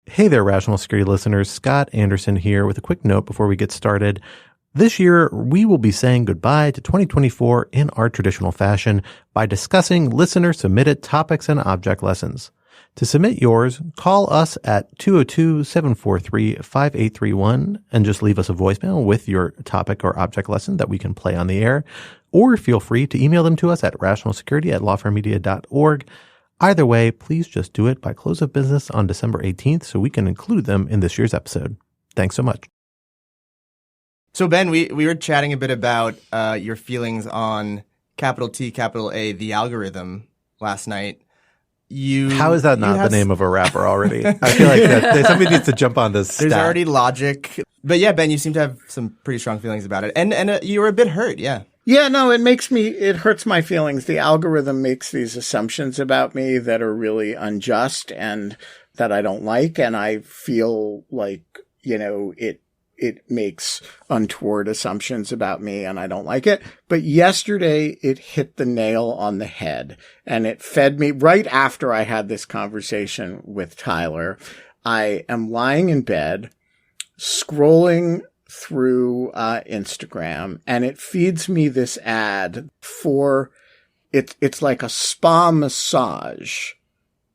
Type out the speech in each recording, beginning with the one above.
Hey there, Rational Security listeners. Scott Anderson here with a quick note before we get started. This year, we will be saying goodbye to 2024 in our traditional fashion by discussing listener-submitted topics and object lessons. To submit yours, call us at 202-743-5831 and just leave us a voicemail with your topic or object lesson that we can play on the air. Or feel free to email them to us at rationalsecurity@lawfaremedia.org. Either way, please just do it by close of business on December 18th so we can include them in this year's episode. Thanks so much. So, Ben, we were chatting a bit about your feelings on capital T, capital A, the algorithm last night. How is that not the name of a rapper already? I feel like that somebody needs to jump on this There's already logic. But yeah, Ben, you seem to have some pretty strong feelings about it. And you were a bit hurt, yeah. Yeah, no, it hurts my feelings. The algorithm makes these assumptions about me that are really unjust and that I don't like. And I feel like, it makes untoward assumptions about me and I don't like it. But yesterday it hit the nail on the head and it fed me right after I had this conversation with Tyler. I am lying in bed scrolling through Instagram and it feeds me this ad for it's like a spa massage,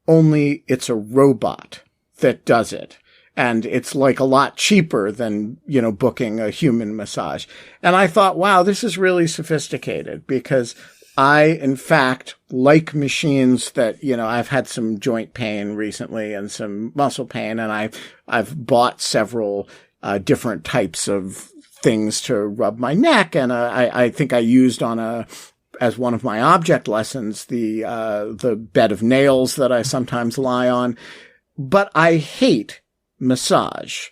only it's a robot that does it. And it's like a lot cheaper than, booking a human massage. And I thought, wow, this is really sophisticated because I, in fact, like machines that, I've had some joint pain recently and some muscle pain. And I've bought several different types of things to rub my neck. And I think I used as one of my object lessons, the bed of nails that I sometimes lie on. But I hate massage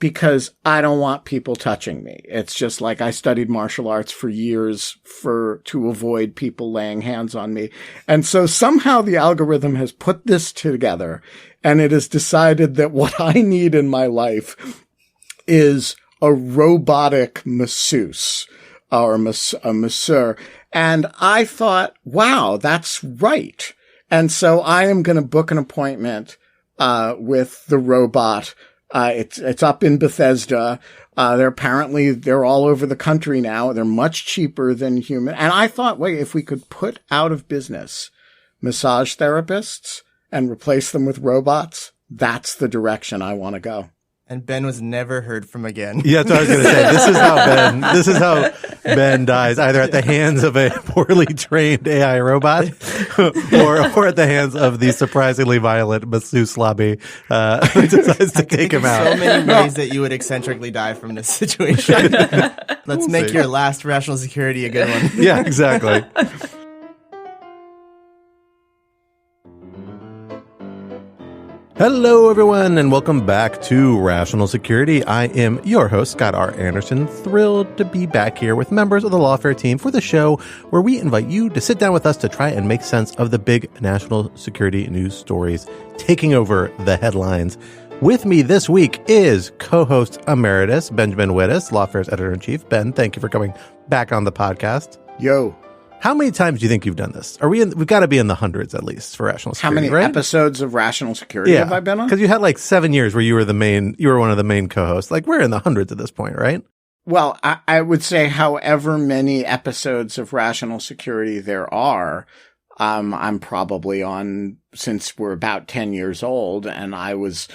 because I don't want people touching me. It's just like I studied martial arts for years to avoid people laying hands on me. And so somehow the algorithm has put this together and it has decided that what I need in my life is a robotic masseuse or a masseur. And I thought, wow, that's right. And so I am going to book an appointment with the robot. It's up in Bethesda. They're all over the country now. They're much cheaper than human. And I thought, wait, if we could put out of business massage therapists and replace them with robots, that's the direction I want to go. And Ben was never heard from again. Yeah, that's what I was going to say. This is how Ben dies, either at the hands of a poorly trained AI robot or at the hands of the surprisingly violent masseuse lobby who decides to take him out. So many ways that you would eccentrically die from this situation. Let's make your last Rational Security a good one. Yeah, exactly. Hello, everyone, and welcome back to Rational Security. I am your host, Scott R. Anderson, thrilled to be back here with members of the Lawfare team for the show where we invite you to sit down with us to try and make sense of the big national security news stories taking over the headlines. With me this week is co-host emeritus Benjamin Wittes, Lawfare's editor-in-chief. Ben, thank you for coming back on the podcast. Yo. How many times do you think you've done this? We've got to be in the hundreds at least for Rational Security. How many right? episodes of Rational Security have I been on? Because you had like 7 years where you were one of the main co-hosts. Like we're in the hundreds at this point, right? Well, I would say however many episodes of Rational Security there are, I'm probably on since we're about 10 years old, and I was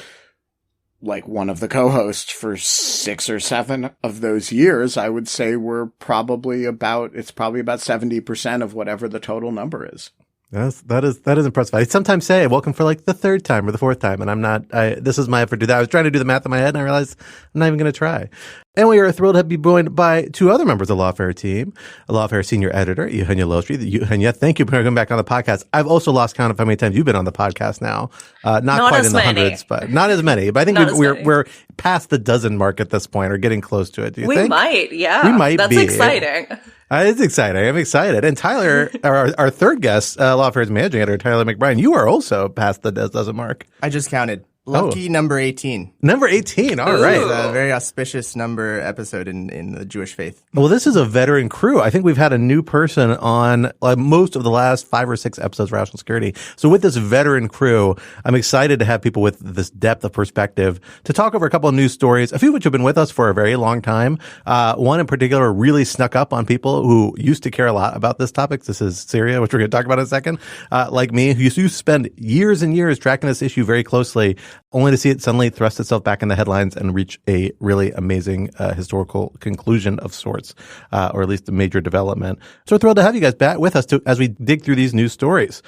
like one of the co-hosts for 6 or 7 of those years. I would say it's probably about 70% of whatever the total number is. That is impressive. I sometimes say welcome for like the third time or the fourth time, and I'm not. This is my effort to do that. I was trying to do the math in my head, and I realized I'm not even going to try. And we are thrilled to be joined by 2 other members of the Lawfare team, a Lawfare senior editor, Eugenia Lostri. Eugenia, thank you for coming back on the podcast. I've also lost count of how many times you've been on the podcast now. Not quite in the hundreds, but not as many. But I think we're past the dozen mark at this point, or getting close to it. Do you think? We might, yeah. We might That's be. exciting. It's exciting. I'm excited. And Tyler, our third guest, Lawfare's managing editor, Tyler McBrien, you are also past the dozen mark. I just counted. Lucky number 18. Number 18. All It's right. a very auspicious number episode in the Jewish faith. Well, this is a veteran crew. I think we've had a new person on most of the last 5 or 6 episodes of Rational Security. So with this veteran crew, I'm excited to have people with this depth of perspective to talk over a couple of news stories, a few of which have been with us for a very long time. One in particular really snuck up on people who used to care a lot about this topic. This is Syria, which we're going to talk about in a second. Like me, who used to spend years and years tracking this issue very closely, only to see it suddenly thrust itself back in the headlines and reach a really amazing historical conclusion of sorts, or at least a major development. So we're thrilled to have you guys back with us as we dig through these news stories.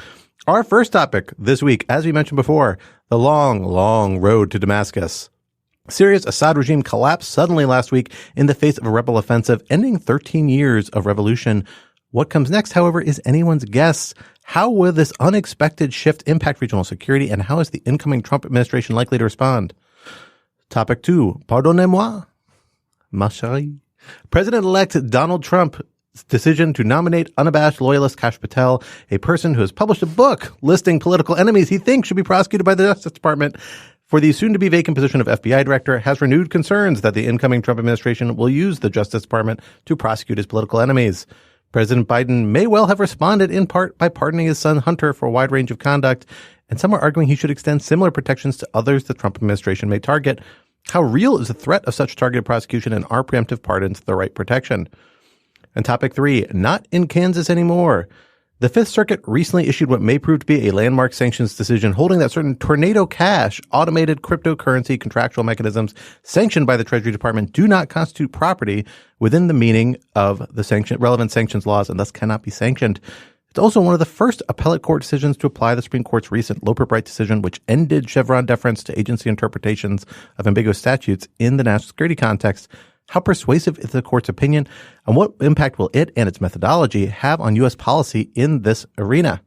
Our first topic this week, as we mentioned before, the long, long road to Damascus. Syria's Assad regime collapsed suddenly last week in the face of a rebel offensive, ending 13 years of revolution. What comes next, however, is anyone's guess. How will this unexpected shift impact regional security, and how is the incoming Trump administration likely to respond? Topic 2, Pardonez-Moi, ma chérie. President-elect Donald Trump's decision to nominate unabashed loyalist Kash Patel, a person who has published a book listing political enemies he thinks should be prosecuted by the Justice Department, for the soon-to-be-vacant position of FBI director, has renewed concerns that the incoming Trump administration will use the Justice Department to prosecute his political enemies. President Biden may well have responded in part by pardoning his son Hunter for a wide range of conduct, and some are arguing he should extend similar protections to others the Trump administration may target. How real is the threat of such targeted prosecution, and are preemptive pardons the right protection? And topic 3, not in Kansas anymore. The Fifth Circuit recently issued what may prove to be a landmark sanctions decision, holding that certain Tornado Cash automated cryptocurrency contractual mechanisms sanctioned by the Treasury Department do not constitute property within the meaning of the relevant sanctions laws, and thus cannot be sanctioned. It's also one of the first appellate court decisions to apply the Supreme Court's recent Lawfare decision, which ended Chevron deference to agency interpretations of ambiguous statutes in the national security context. How persuasive is the court's opinion, and what impact will it and its methodology have on U.S. policy in this arena?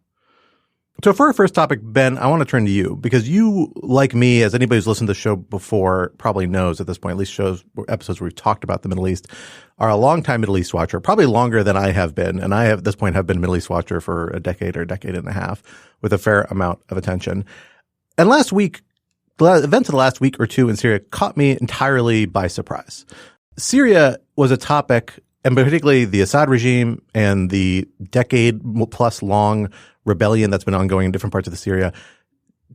So for our first topic, Ben, I want to turn to you, because you, like me, as anybody who's listened to the show before probably knows at this point, at least episodes where we've talked about the Middle East, are a longtime Middle East watcher, probably longer than I have been. And I have, at this point, have been a Middle East watcher for a decade or a decade and a half with a fair amount of attention. And last week, the events of the last week or two in Syria caught me entirely by surprise. Syria was a topic, and particularly the Assad regime and the decade-plus-long rebellion that's been ongoing in different parts of Syria,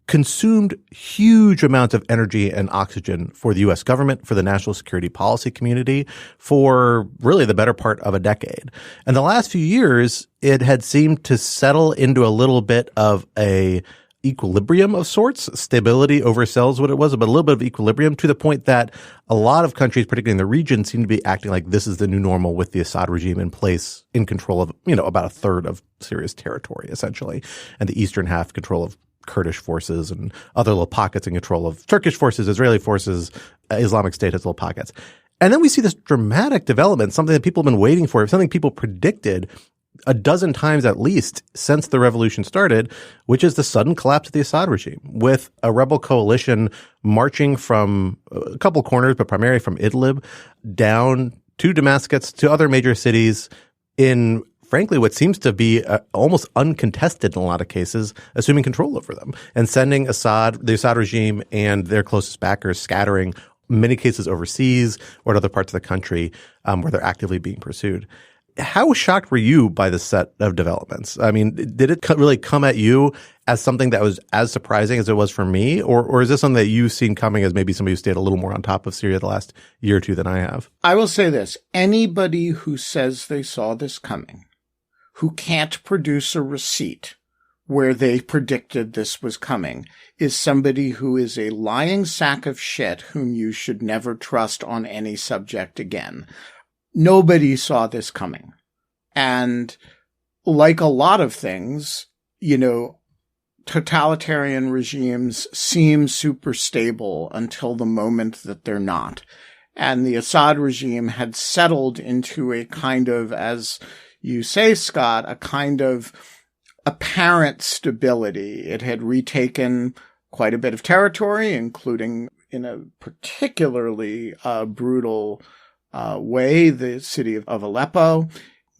consumed huge amounts of energy and oxygen for the U.S. government, for the national security policy community, for really the better part of a decade. And the last few years, it had seemed to settle into a little bit of a equilibrium of sorts. Stability oversells what it was, but a little bit of equilibrium, to the point that a lot of countries, particularly in the region, seem to be acting like this is the new normal, with the Assad regime in place, in control of, about a third of Syria's territory, essentially, and the eastern half control of Kurdish forces and other little pockets in control of Turkish forces, Israeli forces. Islamic State has little pockets. And then we see this dramatic development, something that people have been waiting for, something people predicted a dozen times at least since the revolution started, which is the sudden collapse of the Assad regime, with a rebel coalition marching from a couple corners, but primarily from Idlib down to Damascus, to other major cities, in frankly what seems to be almost uncontested in a lot of cases, assuming control over them, and sending the Assad regime and their closest backers scattering, in many cases overseas or in other parts of the country where they're actively being pursued. How shocked were you by this set of developments? I mean, did it really come at you as something that was as surprising as it was for me? Or is this something that you've seen coming as maybe somebody who stayed a little more on top of Syria the last year or two than I have? I will say this. Anybody who says they saw this coming, who can't produce a receipt where they predicted this was coming, is somebody who is a lying sack of shit whom you should never trust on any subject again. Nobody saw this coming. And like a lot of things, totalitarian regimes seem super stable until the moment that they're not. And the Assad regime had settled into a kind of, as you say, Scott, a kind of apparent stability. It had retaken quite a bit of territory, including in a particularly brutal way, the city of Aleppo,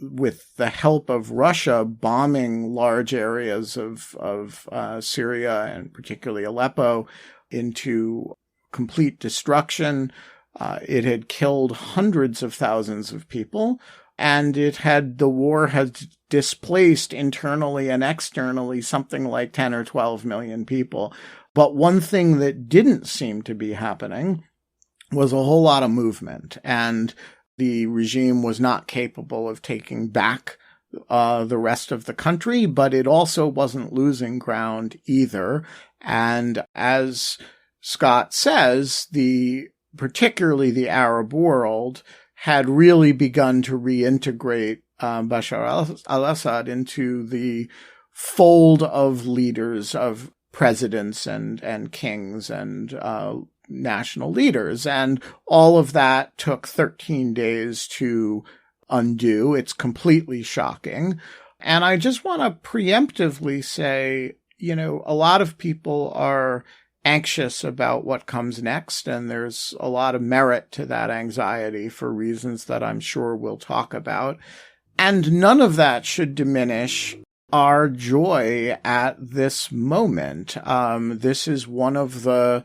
with the help of Russia bombing large areas of Syria and particularly Aleppo, into complete destruction. It had killed hundreds of thousands of people, and the war has displaced internally and externally something like 10 or 12 million people. But one thing that didn't seem to be happening was a whole lot of movement, and the regime was not capable of taking back the rest of the country, but it also wasn't losing ground either. And as Scott says, particularly the Arab world had really begun to reintegrate Bashar al-Assad into the fold of leaders, of presidents and kings and national leaders. And all of that took 13 days to undo. It's completely shocking. And I just want to preemptively say, a lot of people are anxious about what comes next, and there's a lot of merit to that anxiety for reasons that I'm sure we'll talk about. And none of that should diminish our joy at this moment. This is one of the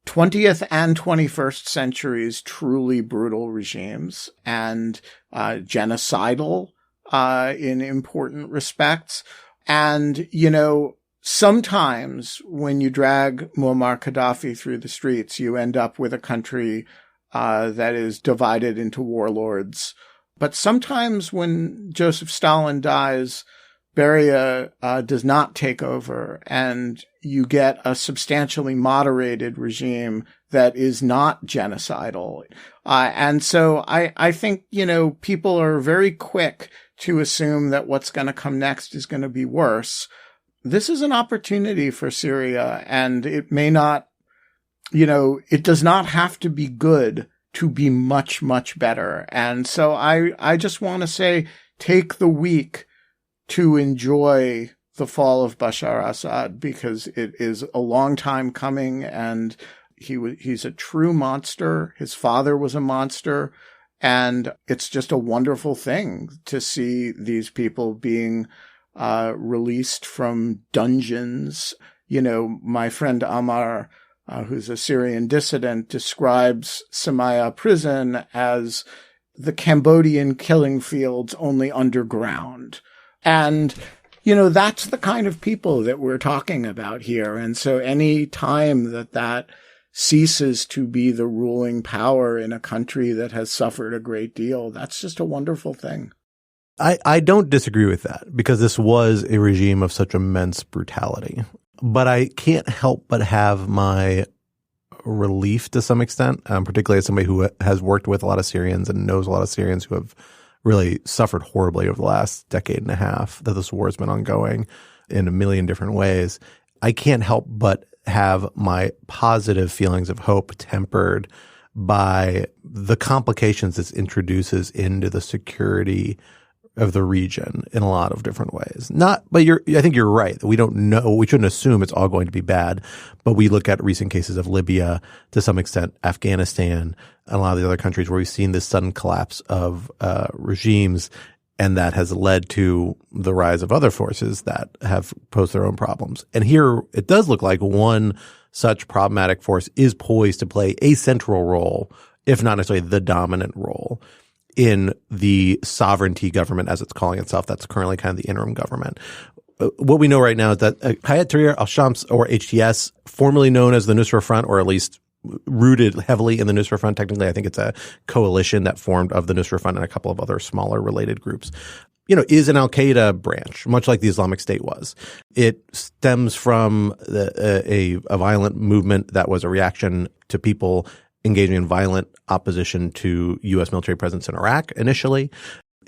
20th and 21st century's truly brutal regimes, and genocidal in important respects. And, sometimes when you drag Muammar Gaddafi through the streets, you end up with a country that is divided into warlords. But sometimes when Joseph Stalin dies, Beria does not take over, and you get a substantially moderated regime that is not genocidal. And so I think, people are very quick to assume that what's going to come next is going to be worse. This is an opportunity for Syria, and it may not, it does not have to be good to be much, much better. And so I just want to say, take the week to enjoy the fall of Bashar Assad, because it is a long time coming, and he's a true monster. His father was a monster, and it's just a wonderful thing to see these people being released from dungeons. My friend Amar, who's a Syrian dissident, describes Samaya prison as the Cambodian killing fields, only underground. And, that's the kind of people that we're talking about here. And so any time that ceases to be the ruling power in a country that has suffered a great deal, that's just a wonderful thing. I don't disagree with that, because this was a regime of such immense brutality. But I can't help but have my relief to some extent, particularly as somebody who has worked with a lot of Syrians and knows a lot of Syrians who have really suffered horribly over the last decade and a half, that this war has been ongoing in a million different ways. I can't help but have my positive feelings of hope tempered by the complications this introduces into the security of the region in a lot of different ways. But I think you're right that we don't know, we shouldn't assume it's all going to be bad, but we look at recent cases of Libya, to some extent Afghanistan, and a lot of the other countries where we've seen this sudden collapse of regimes, and that has led to the rise of other forces that have posed their own problems. And here it does look like one such problematic force is poised to play a central role, if not necessarily the dominant role, in the sovereignty government, as it's calling itself, that's currently kind of the interim government. What we know right now is that Hayat Tahrir al-Shams, or HTS, formerly known as the Nusra Front, or at least rooted heavily in the Nusra Front. Technically, I think it's a coalition that formed of the Nusra Front and a couple of other smaller related groups, is an al-Qaeda branch, much like the Islamic State was. It stems from a violent movement that was a reaction to people engaging in violent opposition to U.S. military presence in Iraq initially.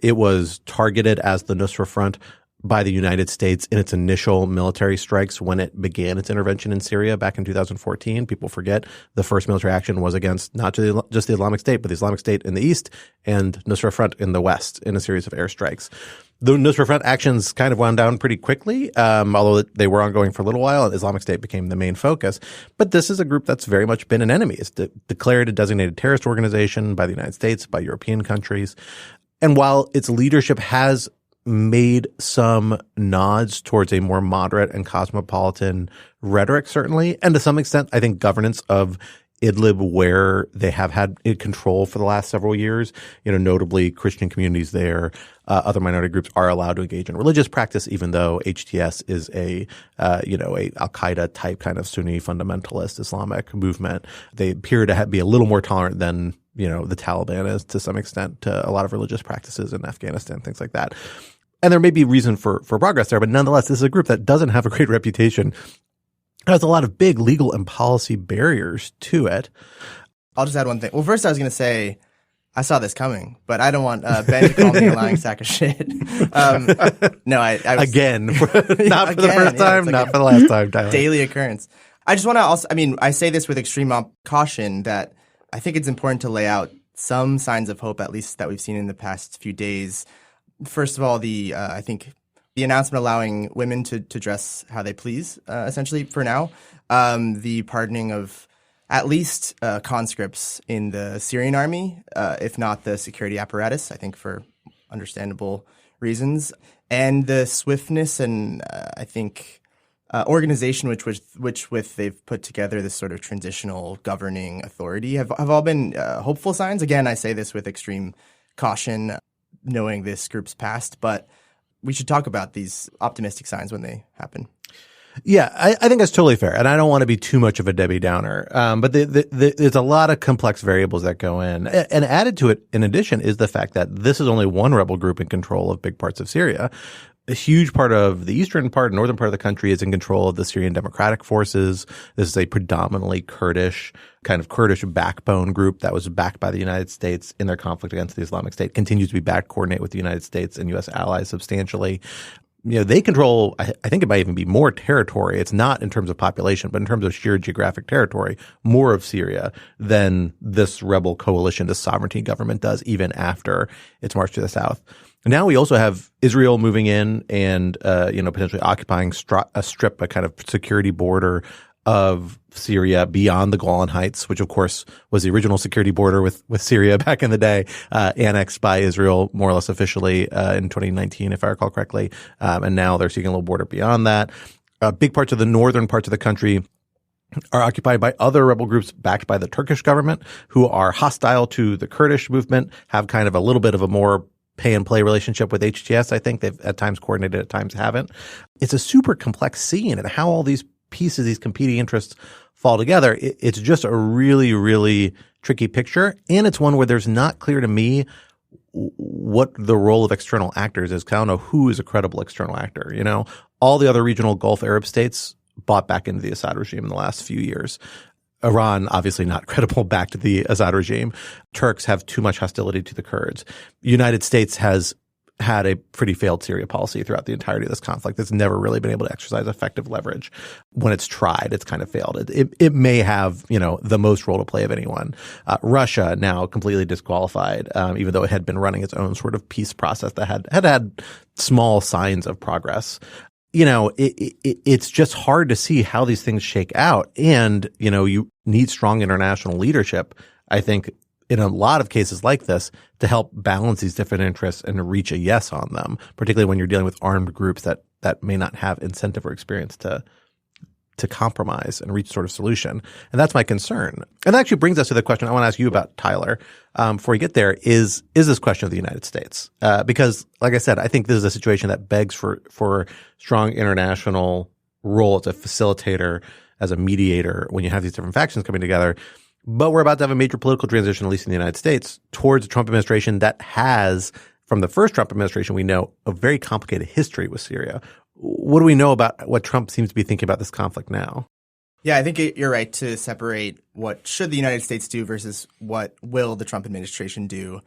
It was targeted as the Nusra Front by the United States in its initial military strikes when it began its intervention in Syria back in 2014. People forget the first military action was against not just the Islamic State, but the Islamic State in the east and Nusra Front in the west in a series of airstrikes. The Nusra Front actions kind of wound down pretty quickly, although they were ongoing for a little while, and Islamic State became the main focus. But this is a group that's very much been an enemy. It's declared a designated terrorist organization by the United States, by European countries. And while its leadership has made some nods towards a more moderate and cosmopolitan rhetoric, certainly, and to some extent, I think governance of Idlib, where they have had control for the last several years, notably Christian communities there, other minority groups are allowed to engage in religious practice, even though HTS is a Al-Qaeda type kind of Sunni fundamentalist Islamic movement. They appear to be a little more tolerant than, the Taliban is to some extent to a lot of religious practices in Afghanistan, things like that. And there may be reason for progress there, but nonetheless, this is a group that doesn't have a great reputation. There's a lot of big legal and policy barriers to it. I'll just add one thing. Well, first I was going to say, I saw this coming, but I don't want Ben to call me a lying sack of shit. No, I was, again, not for the first time, not for the last time, Tyler. Daily occurrence. I just want to also, I say this with extreme caution that I think it's important to lay out some signs of hope, at least that we've seen in the past few days. First of all, I think the announcement allowing women to dress how they please, essentially for now, the pardoning of at least conscripts in the Syrian army, if not the security apparatus, I think for understandable reasons, and the swiftness and I think organization which they've put together this sort of transitional governing authority have all been hopeful signs. Again, I say this with extreme caution, knowing this group's past, but we should talk about these optimistic signs when they happen. Yeah, I think that's totally fair. And I don't want to be too much of a Debbie Downer. But there's a lot of complex variables that go in. And added to it, in addition, is the fact that this is only one rebel group in control of big parts of Syria. A huge part of the eastern part, northern part of the country is in control of the Syrian Democratic Forces. This is a predominantly Kurdish backbone group that was backed by the United States in their conflict against the Islamic State, continues to be backed, coordinate with the United States and U.S. allies substantially. They control, I think it might even be more territory. It's not in terms of population, but in terms of sheer geographic territory, more of Syria than this rebel coalition, this sovereignty government does, even after its march to the south. Now we also have Israel moving in and, potentially occupying a kind of security border of Syria beyond the Golan Heights, which of course was the original security border with Syria back in the day, annexed by Israel more or less officially in 2019, if I recall correctly. And now they're seeking a little border beyond that. Big parts of the northern parts of the country are occupied by other rebel groups backed by the Turkish government who are hostile to the Kurdish movement, have kind of a little bit of a more pay and play relationship with HTS. I think they've at times coordinated, at times haven't. It's a super complex scene, and how all these pieces, these competing interests fall together, it's just a really, really tricky picture. And it's one where there's not clear to me what the role of external actors is. 'Cause I don't know who is a credible external actor. All the other regional Gulf Arab states bought back into the Assad regime in the last few years. Iran, obviously not credible back to the Assad regime. Turks have too much hostility to the Kurds. United States has had a pretty failed Syria policy throughout the entirety of this conflict. It's never really been able to exercise effective leverage. When it's tried, it's kind of failed. It may have, the most role to play of anyone. Russia now completely disqualified, even though it had been running its own sort of peace process that had small signs of progress. It's just hard to see how these things shake out. And, you need strong international leadership, I think, in a lot of cases like this, to help balance these different interests and reach a yes on them, particularly when you're dealing with armed groups that may not have incentive or experience to compromise and reach sort of solution. And that's my concern. And that actually brings us to the question I want to ask you about, Tyler, before we get there, is this question of the United States? Because, like I said, I think this is a situation that begs for strong international role as a facilitator, as a mediator, when you have these different factions coming together. But we're about to have a major political transition, at least in the United States, towards a Trump administration that has, from the first Trump administration, we know a very complicated history with Syria. What do we know about what Trump seems to be thinking about this conflict now? Yeah, I think you're right to separate what should the United States do versus what will the Trump administration do.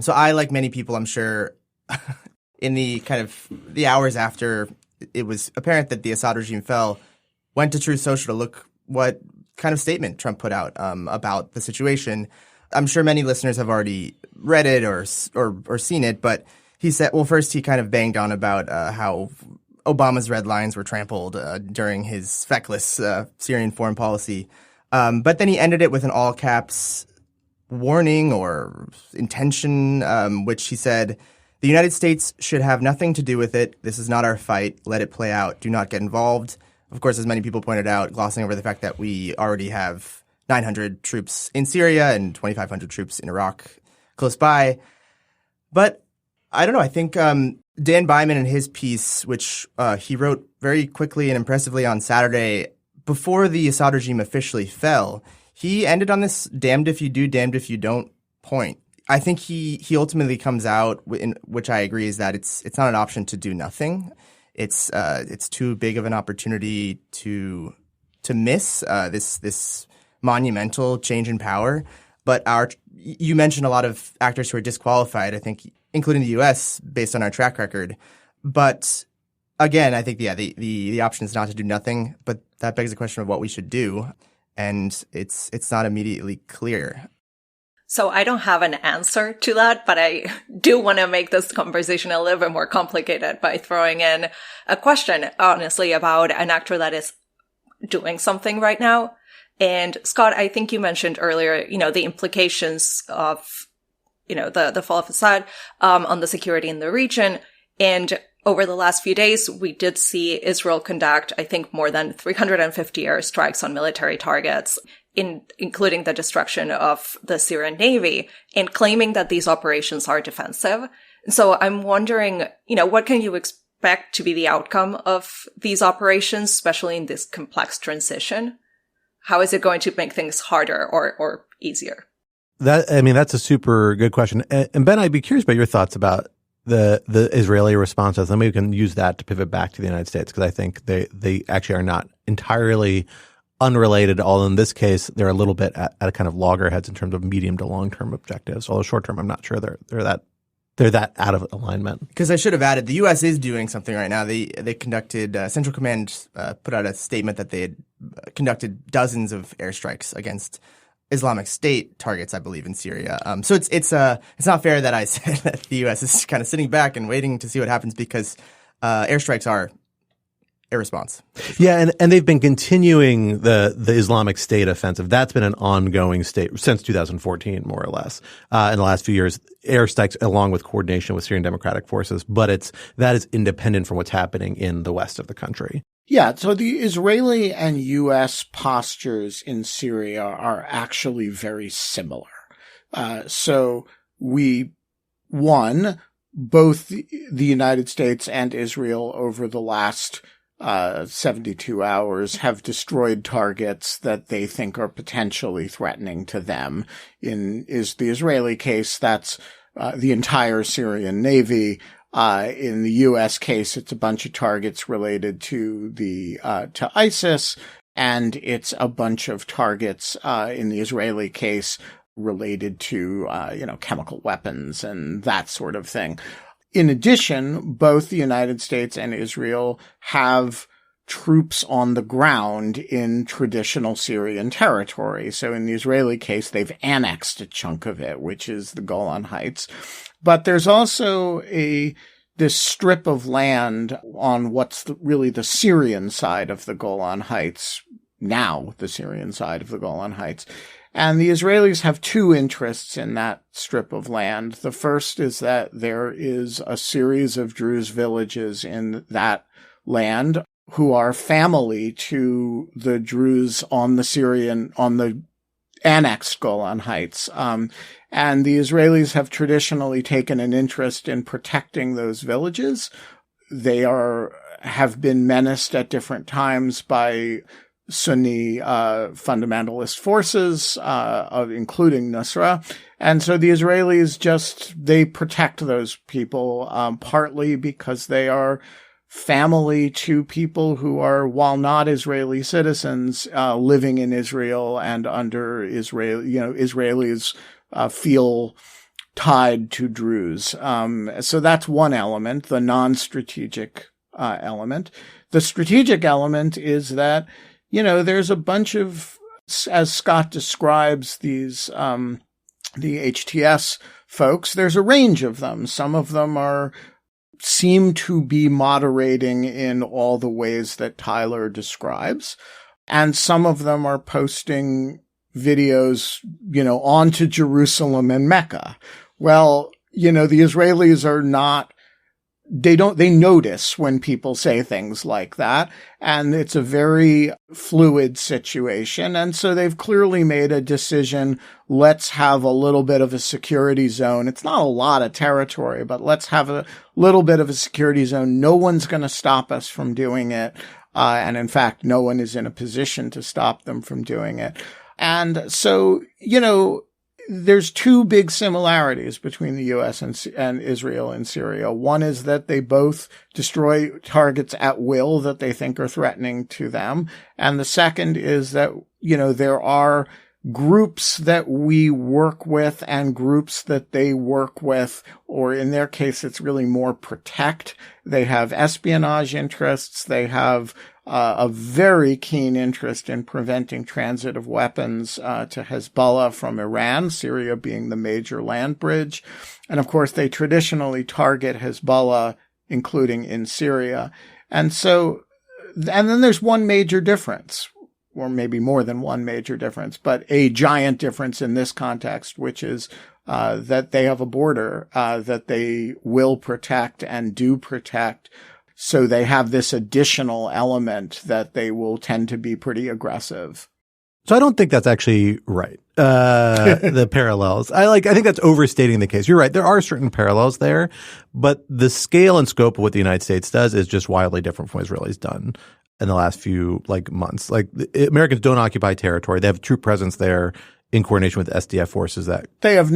So I, like many people, I'm sure, in the kind of the hours after it was apparent that the Assad regime fell, went to Truth Social to look what kind of statement Trump put out about the situation. I'm sure many listeners have already read it or seen it, but he said, well, first he kind of banged on about how Obama's red lines were trampled during his feckless Syrian foreign policy. But then he ended it with an all caps warning or intention, which he said The United States should have nothing to do with it. This is not our fight. Let it play out. Do not get involved. Of course, as many people pointed out, glossing over the fact that we already have 900 troops in Syria and 2,500 troops in Iraq close by. But I don't know. I think Dan Byman in his piece, which he wrote very quickly and impressively on Saturday, before the Assad regime officially fell, he ended on this damned if you do, damned if you don't point. I think he ultimately comes out, in which I agree, is that it's not an option to do nothing. It's too big of an opportunity to miss this monumental change in power. But you mentioned a lot of actors who are disqualified, I think, including the U.S., based on our track record. But again, I think, the option is not to do nothing. But that begs the question of what we should do. And it's not immediately clear. So I don't have an answer to that, but I do want to make this conversation a little bit more complicated by throwing in a question, honestly, about an actor that is doing something right now. And Scott, I think you mentioned earlier, the implications of, the fall of Assad, on the security in the region. And over the last few days, we did see Israel conduct, I think, more than 350 airstrikes on military targets, including the destruction of the Syrian Navy, and claiming that these operations are defensive. And so I'm wondering, what can you expect to be the outcome of these operations, especially in this complex transition? How is it going to make things harder or easier? That's a super good question. And Ben, I'd be curious about your thoughts about the Israeli responses. And maybe we can use that to pivot back to the United States, because I think they actually are not entirely unrelated, although in this case, they're a little bit at a kind of loggerheads in terms of medium to long-term objectives. Although short-term, I'm not sure they're that out of alignment. Because I should have added, the U.S. is doing something right now. They conducted, Central Command put out a statement that they had conducted dozens of airstrikes against Islamic State targets, I believe, in Syria. So it's not fair that I said that the U.S. is kind of sitting back and waiting to see what happens, because airstrikes are a response. Yeah, and they've been continuing the Islamic State offensive. That's been an ongoing state since 2014, more or less. In the last few years, airstrikes along with coordination with Syrian Democratic Forces, but that is independent from what's happening in the west of the country. Yeah, so the Israeli and U.S. postures in Syria are actually very similar. So both the United States and Israel over the last 72 hours have destroyed targets that they think are potentially threatening to them. In the Israeli case, that's the entire Syrian Navy. In the U.S. case, it's a bunch of targets related to to ISIS, and it's a bunch of targets in the Israeli case related to chemical weapons and that sort of thing. In addition, both the United States and Israel have troops on the ground in traditional Syrian territory. So in the Israeli case, they've annexed a chunk of it, which is the Golan Heights. But there's also this strip of land on what's really the Syrian side of the Golan Heights, now the Syrian side of the Golan Heights. And the Israelis have two interests in that strip of land. The first is that there is a series of Druze villages in that land who are family to the Druze on the annexed Golan Heights. And the Israelis have traditionally taken an interest in protecting those villages. They have been menaced at different times by Sunni fundamentalist forces, including Nusra. And so the Israelis they protect those people, partly because they are family to people who are, while not Israeli citizens, living in Israel and under Israel, Israelis feel tied to Druze. So that's one element, the non-strategic element. The strategic element is that there's a bunch of, as Scott describes these, the HTS folks, there's a range of them. Some of them seem to be moderating in all the ways that Tyler describes. And some of them are posting videos, onto Jerusalem and Mecca. Well, the Israelis are not, they notice when people say things like that. And it's a very fluid situation. And so they've clearly made a decision. Let's have a little bit of a security zone. It's not a lot of territory, but let's have a little bit of a security zone. No one's going to stop us from doing it. And in fact, no one is in a position to stop them from doing it. And so, there's two big similarities between the U.S. and Israel and Syria. One is that they both destroy targets at will that they think are threatening to them. And the second is that, there are groups that we work with and groups that they work with, or in their case, it's really more protect. They have espionage interests. They have a very keen interest in preventing transit of weapons to Hezbollah from Iran, Syria being the major land bridge. And of course, they traditionally target Hezbollah, including in Syria. And then there's one major difference, or maybe more than one major difference, but a giant difference in this context, which is that they have a border that they will protect and do protect. So they have this additional element that they will tend to be pretty aggressive. So I don't think that's actually right. The parallels. I think that's overstating the case. You're right. There are certain parallels there, but the scale and scope of what the United States does is just wildly different from what Israel's done in the last few months. Americans don't occupy territory. They have troop presence there in coordination with SDF forces that they have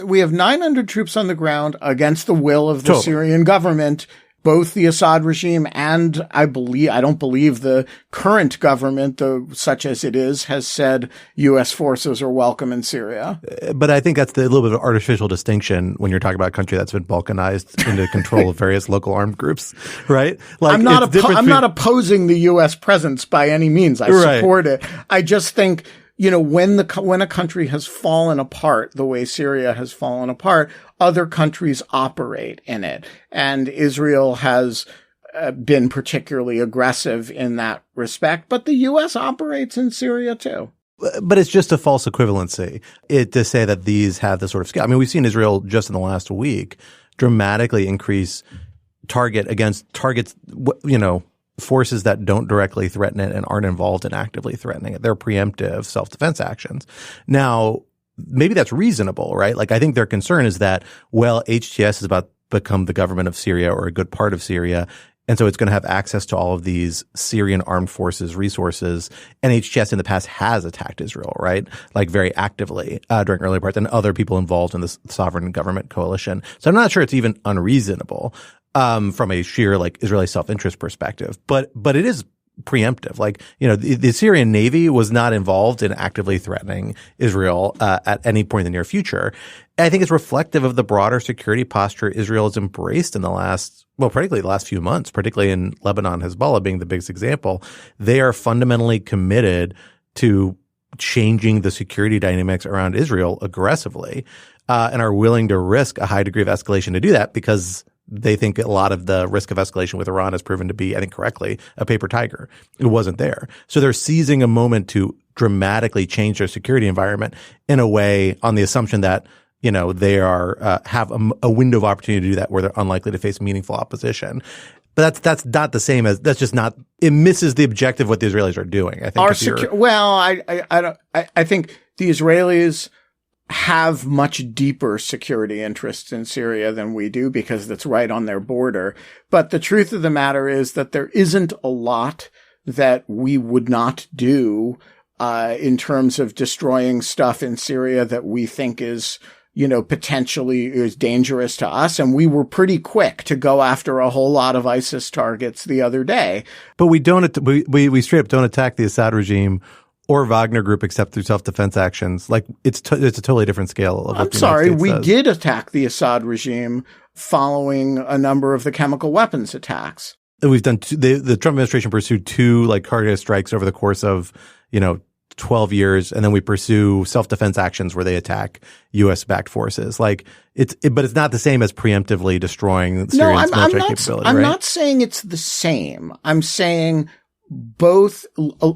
we have 900 troops on the ground against the will of the Syrian government. Both the Assad regime and I don't believe the current government, though such as it is, has said U.S. forces are welcome in Syria. But I think that's the little bit of artificial distinction when you're talking about a country that's been balkanized into control of various local armed groups, right? I'm not opposing the U.S. presence by any means. I support it. I just think, when a country has fallen apart the way Syria has fallen apart, other countries operate in it. And Israel has been particularly aggressive in that respect, but the U.S. operates in Syria too. But it's just a false equivalency to say that these have the sort of scale. I mean, we've seen Israel just in the last week dramatically increase targets, forces that don't directly threaten it and aren't involved in actively threatening it. They're preemptive self-defense actions. Now, maybe that's reasonable, right? I think their concern is that, HTS is about to become the government of Syria or a good part of Syria. And so it's going to have access to all of these Syrian armed forces resources. And HTS in the past has attacked Israel, right? Very actively during early parts, and other people involved in this sovereign government coalition. So I'm not sure it's even unreasonable from a sheer Israeli self-interest perspective, but it is preemptive. The Syrian Navy was not involved in actively threatening Israel at any point in the near future. And I think it's reflective of the broader security posture Israel has embraced in particularly the last few months, particularly in Lebanon, Hezbollah being the biggest example. They are fundamentally committed to changing the security dynamics around Israel aggressively, and are willing to risk a high degree of escalation to do that because they think a lot of the risk of escalation with Iran has proven to be, I think correctly, a paper tiger. It wasn't there. So they're seizing a moment to dramatically change their security environment in a way on the assumption that, they have a window of opportunity to do that where they're unlikely to face meaningful opposition. But that's not the same as, that's just not, it misses the objective of what the Israelis are doing. I think. I think the Israelis have much deeper security interests in Syria than we do because that's right on their border. But the truth of the matter is that there isn't a lot that we would not do in terms of destroying stuff in Syria that we think is, potentially is dangerous to us. And we were pretty quick to go after a whole lot of ISIS targets the other day. But we we straight up don't attack the Assad regime or Wagner Group except through self-defense actions. It's a totally different scale of what the United States we does. Did attack the Assad regime following a number of the chemical weapons attacks. We've done the Trump administration pursued two targeted strikes over the course of 12 years, and then we pursue self-defense actions where they attack U.S.-backed forces. But it's not the same as preemptively destroying Syria's military capability. I'm not saying it's the same. I'm saying both,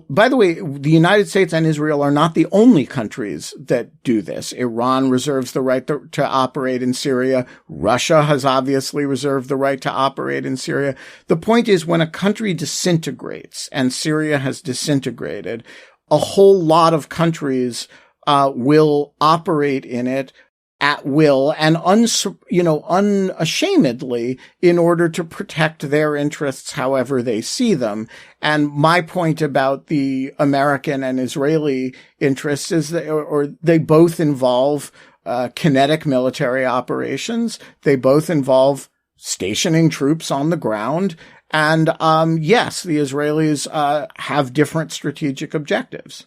by the way, the United States and Israel are not the only countries that do this. Iran reserves the right to operate in Syria. Russia has obviously reserved the right to operate in Syria. The point is, when a country disintegrates, and Syria has disintegrated, a whole lot of countries will operate in it at will and unashamedly in order to protect their interests however they see them. And my point about the American and Israeli interests is that, they both involve kinetic military operations. They both involve stationing troops on the ground. And yes, the Israelis have different strategic objectives.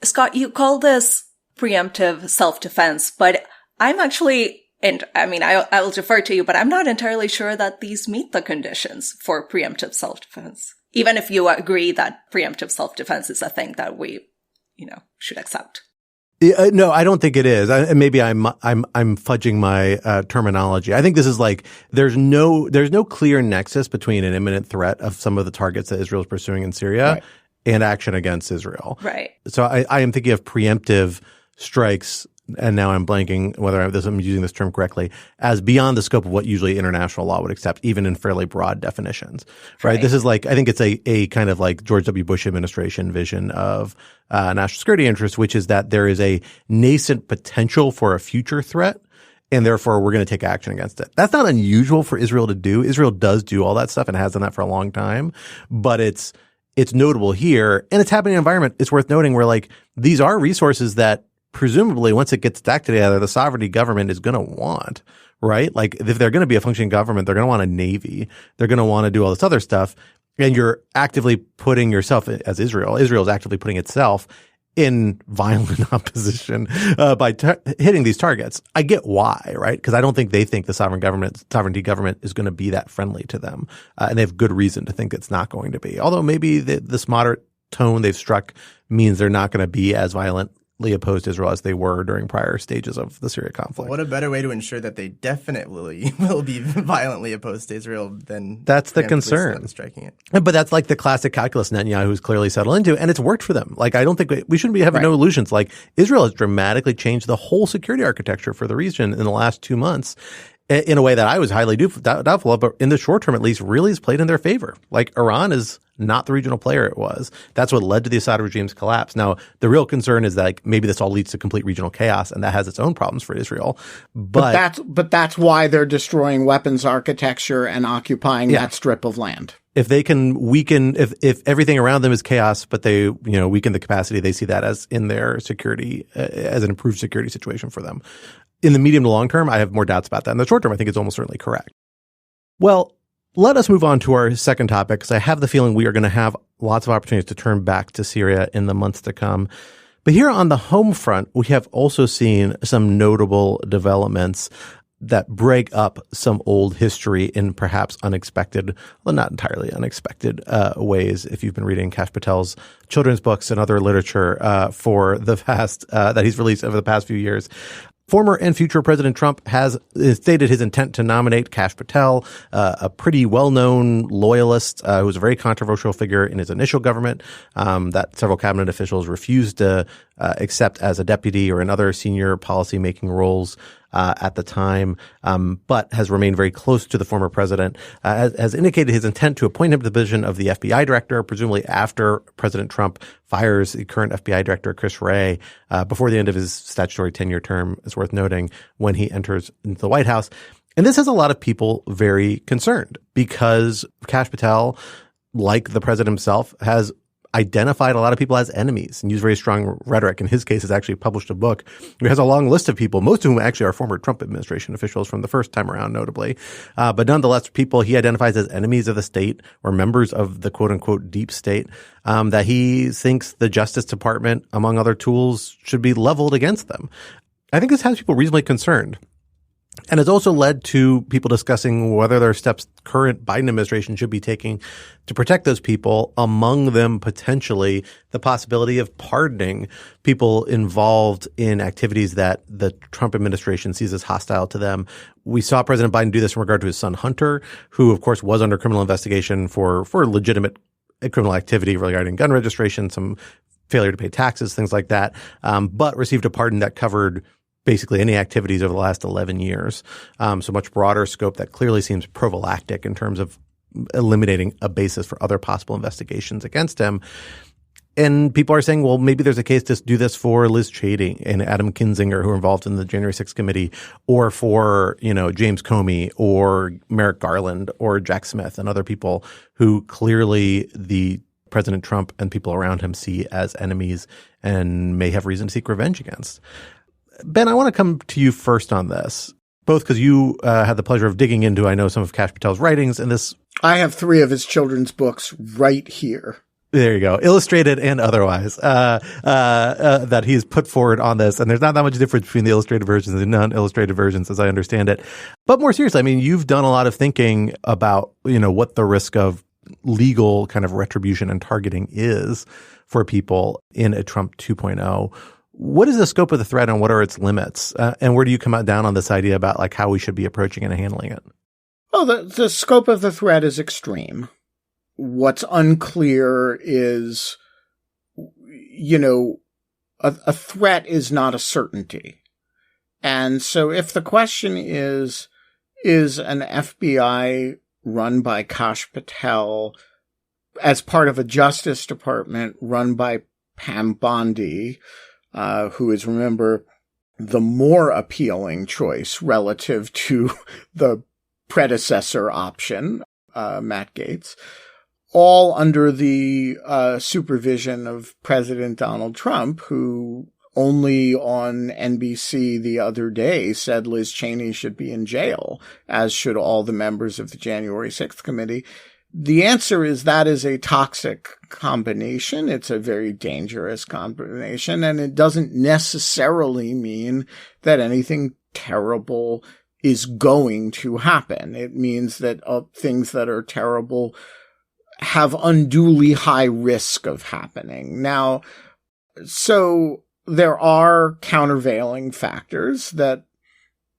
Scott, you call this preemptive self-defense, but I'm actually, and I mean, I'll defer to you, but I'm not entirely sure that these meet the conditions for preemptive self-defense, even if you agree that preemptive self-defense is a thing that we, should accept. No, I don't think it is. Maybe I'm fudging my terminology. I think this is like there's no clear nexus between an imminent threat of some of the targets that Israel is pursuing in Syria and action against Israel. Right. So I am thinking of preemptive strikes, and now I'm blanking whether I'm using this term correctly, as beyond the scope of what usually international law would accept, even in fairly broad definitions, right? This is like, I think it's a kind of like George W. Bush administration vision of national security interests, which is that there is a nascent potential for a future threat, and therefore we're going to take action against it. That's not unusual for Israel to do. Israel does do all that stuff and has done that for a long time, but it's notable here, and it's happening in an environment, it's worth noting, where like these are resources that presumably, once it gets stacked together, the sovereignty government is going to want, right? Like, if they're going to be a functioning government, they're going to want a navy. They're going to want to do all this other stuff. And you're actively putting yourself, as Israel is actively putting itself in violent opposition by hitting these targets. I get why, right? Because I don't think they think the sovereignty government is going to be that friendly to them. And they have good reason to think it's not going to be. Although maybe this moderate tone they've struck means they're not going to be as violently opposed to Israel as they were during prior stages of the Syria conflict. What a better way to ensure that they definitely will be violently opposed to Israel than that's the concern. Striking it. But that's like the classic calculus Netanyahu's clearly settled into, and it's worked for them. Like, I don't think we shouldn't be having no illusions. Like, Israel has dramatically changed the whole security architecture for the region in the last 2 months in a way that I was highly doubtful of, but in the short term at least really has played in their favor. Like, Iran is not the regional player it was. That's what led to the Assad regime's collapse. Now, the real concern is that like, maybe this all leads to complete regional chaos, and that has its own problems for Israel. But that's why they're destroying weapons architecture and occupying that strip of land. If they can weaken, if everything around them is chaos, but they weaken the capacity, they see that as in their security, as an improved security situation for them. In the medium to long term, I have more doubts about that. In the short term, I think it's almost certainly correct. Well, let us move on to our second topic, because I have the feeling we are going to have lots of opportunities to turn back to Syria in the months to come. But here on the home front, we have also seen some notable developments that break up some old history in perhaps unexpected, well, not entirely unexpected ways. If you've been reading Kash Patel's children's books and other literature for the past that he's released over the past few years. Former and future President Trump has stated his intent to nominate Kash Patel, a pretty well-known loyalist who was a very controversial figure in his initial government that several cabinet officials refused to accept as a deputy or in other senior policy-making roles at the time, but has remained very close to the former president, has indicated his intent to appoint him to the position of the FBI director, presumably after President Trump fires the current FBI director, Chris Wray, before the end of his statutory 10-year term, is worth noting, when he enters into the White House. And this has a lot of people very concerned, because Kash Patel, like the president himself, has identified a lot of people as enemies and used very strong rhetoric. In his case, has actually published a book who has a long list of people, most of whom actually are former Trump administration officials from the first time around, notably. But nonetheless, people he identifies as enemies of the state or members of the quote unquote deep state, that he thinks the Justice Department, among other tools, should be leveled against them. I think this has people reasonably concerned. And it's also led to people discussing whether there are steps current Biden administration should be taking to protect those people, among them potentially the possibility of pardoning people involved in activities that the Trump administration sees as hostile to them. We saw President Biden do this in regard to his son Hunter, who, of course, was under criminal investigation for legitimate criminal activity regarding gun registration, some failure to pay taxes, things like that, but received a pardon that covered basically any activities over the last 11 years. So much broader scope that clearly seems prophylactic in terms of eliminating a basis for other possible investigations against him. And people are saying, well, maybe there's a case to do this for Liz Cheney and Adam Kinzinger, who are involved in the January 6th committee, or for, James Comey or Merrick Garland or Jack Smith and other people who clearly the President Trump and people around him see as enemies and may have reason to seek revenge against. Ben, I want to come to you first on this, both because you had the pleasure of digging into, I know, some of Kash Patel's writings and this. I have 3 of his children's books right here. There you go. Illustrated and otherwise, that he's put forward on this. And there's not that much difference between the illustrated versions and the non-illustrated versions, as I understand it. But more seriously, I mean, you've done a lot of thinking about, what the risk of legal kind of retribution and targeting is for people in a Trump 2.0. What is the scope of the threat and what are its limits? And where do you come out down on this idea about like how we should be approaching and handling it? Well, the scope of the threat is extreme. What's unclear is, a threat is not a certainty. And so if the question is an FBI run by Kash Patel as part of a Justice Department run by Pam Bondi, who is, remember, the more appealing choice relative to the predecessor option, Matt Gaetz, all under the supervision of President Donald Trump, who only on NBC the other day said Liz Cheney should be in jail, as should all the members of the January 6th committee. The answer is that is a toxic combination. It's a very dangerous combination, and it doesn't necessarily mean that anything terrible is going to happen. It means that things that are terrible have unduly high risk of happening. Now, so there are countervailing factors that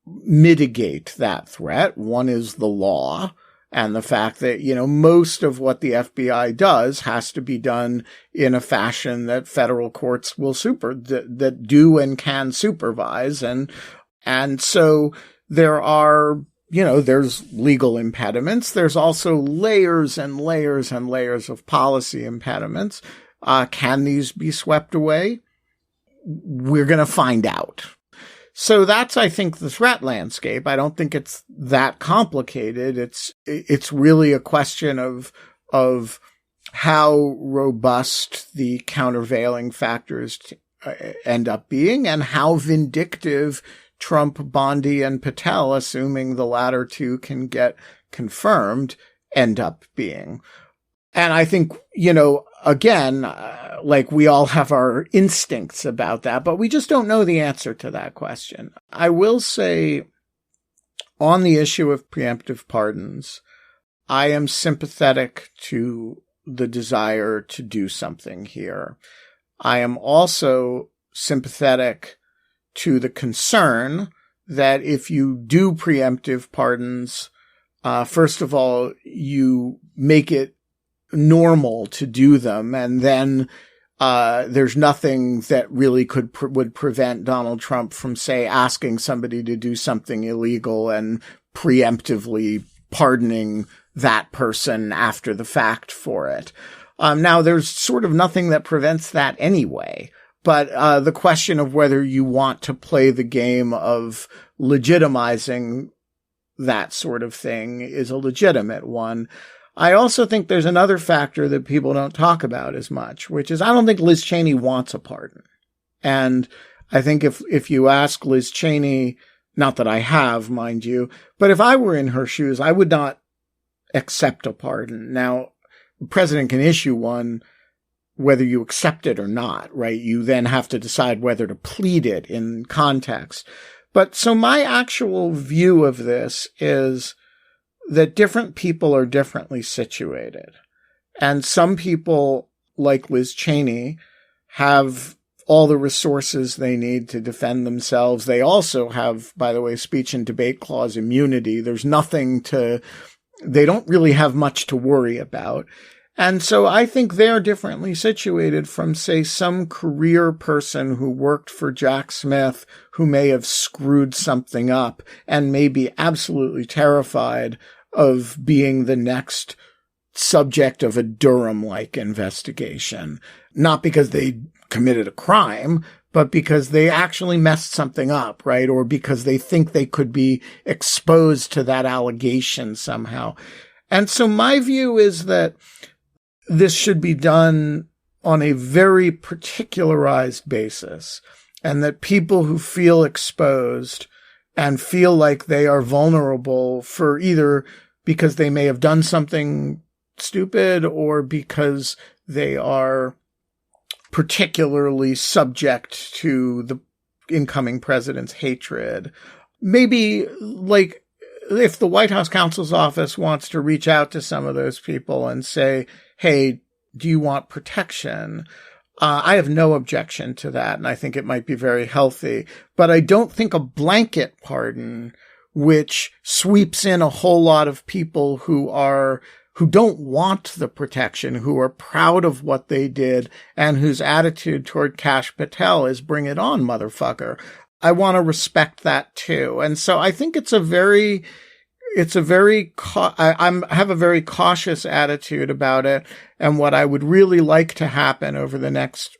mitigate that threat. One is the law and the fact that, most of what the FBI does has to be done in a fashion that federal courts will that do and can supervise. And so there are, there's legal impediments. There's also layers and layers and layers of policy impediments. Can these be swept away? We're going to find out. So that's, I think, the threat landscape. I don't think it's that complicated. It's really a question of how robust the countervailing factors end up being and how vindictive Trump, Bondi, and Patel, assuming the latter two can get confirmed, end up being. And I think, again, like we all have our instincts about that, but we just don't know the answer to that question. I will say on the issue of preemptive pardons, I am sympathetic to the desire to do something here. I am also sympathetic to the concern that if you do preemptive pardons, first of all, you make it normal to do them, and then there's nothing that really would prevent Donald Trump from, say, asking somebody to do something illegal and preemptively pardoning that person after the fact for it. Now, there's sort of nothing that prevents that anyway. But the question of whether you want to play the game of legitimizing that sort of thing is a legitimate one. I also think there's another factor that people don't talk about as much, which is I don't think Liz Cheney wants a pardon. And I think if you ask Liz Cheney, not that I have, mind you, but if I were in her shoes, I would not accept a pardon. Now, the president can issue one whether you accept it or not, right? You then have to decide whether to plead it in context. But so my actual view of this is that different people are differently situated. And some people, like Liz Cheney, have all the resources they need to defend themselves. They also have, by the way, speech and debate clause immunity. They don't really have much to worry about. And so I think they're differently situated from, say, some career person who worked for Jack Smith, who may have screwed something up and may be absolutely terrified of being the next subject of a Durham-like investigation. Not because they committed a crime, but because they actually messed something up, right? Or because they think they could be exposed to that allegation somehow. And so my view is that this should be done on a very particularized basis, and that people who feel exposed and feel like they are vulnerable for either because they may have done something stupid or because they are particularly subject to the incoming president's hatred. Maybe, like, if the White House counsel's office wants to reach out to some of those people and say, hey, do you want protection? I have no objection to that, and I think it might be very healthy. But I don't think a blanket pardon, which sweeps in a whole lot of people who don't want the protection, who are proud of what they did, and whose attitude toward Kash Patel is bring it on, motherfucker. I want to respect that too. And so I think I have a very cautious attitude about it. And what I would really like to happen over the next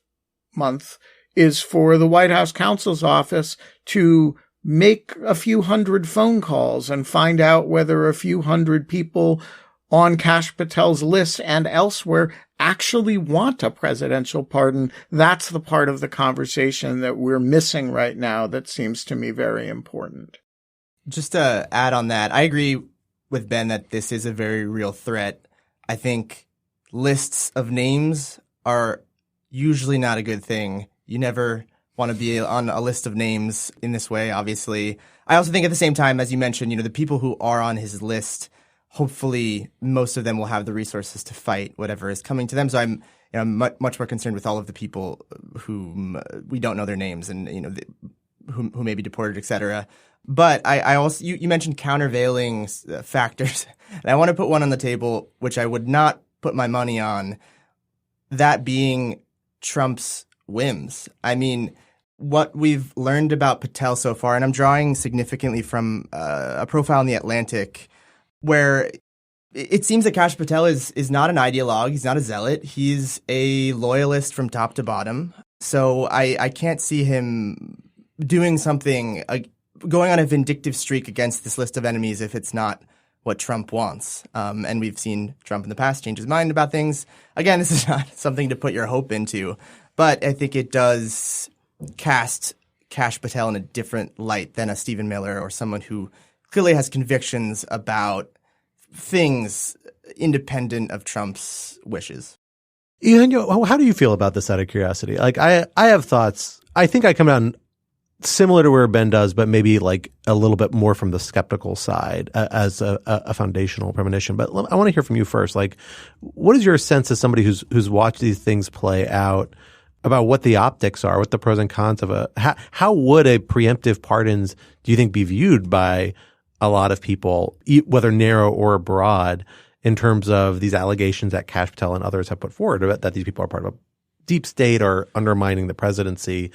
month is for the White House counsel's office to make a few hundred phone calls and find out whether a few hundred people on Kash Patel's list and elsewhere actually want a presidential pardon. That's the part of the conversation that we're missing right now that seems to me very important. Just to add on that, I agree with Ben that this is a very real threat. I think lists of names are usually not a good thing. You never want to be on a list of names in this way, obviously. I also think at the same time, as you mentioned, the people who are on his list, hopefully most of them will have the resources to fight whatever is coming to them. So I'm much more concerned with all of the people whom we don't know their names and, who may be deported, et cetera. But I also, you mentioned countervailing factors, and I want to put one on the table, which I would not put my money on, that being Trump's whims. I mean, what we've learned about Patel so far, and I'm drawing significantly from a profile in The Atlantic, where it seems that Kash Patel is not an ideologue, he's not a zealot, he's a loyalist from top to bottom. So I can't see him doing something, going on a vindictive streak against this list of enemies if it's not what Trump wants. And we've seen Trump in the past change his mind about things. Again, this is not something to put your hope into, but I think it does cast Kash Patel in a different light than a Stephen Miller or someone who clearly has convictions about things independent of Trump's wishes. Eugenia, how do you feel about this out of curiosity? Like, I have thoughts. I think I come down similar to where Ben does, but maybe like a little bit more from the skeptical side as a foundational premonition. But I want to hear from you first. Like, what is your sense as somebody who's watched these things play out about what the optics are, what the pros and cons of how would a preemptive pardons, do you think, be viewed by a lot of people, whether narrow or broad, in terms of these allegations that Kash Patel and others have put forward that these people are part of a deep state or undermining the presidency?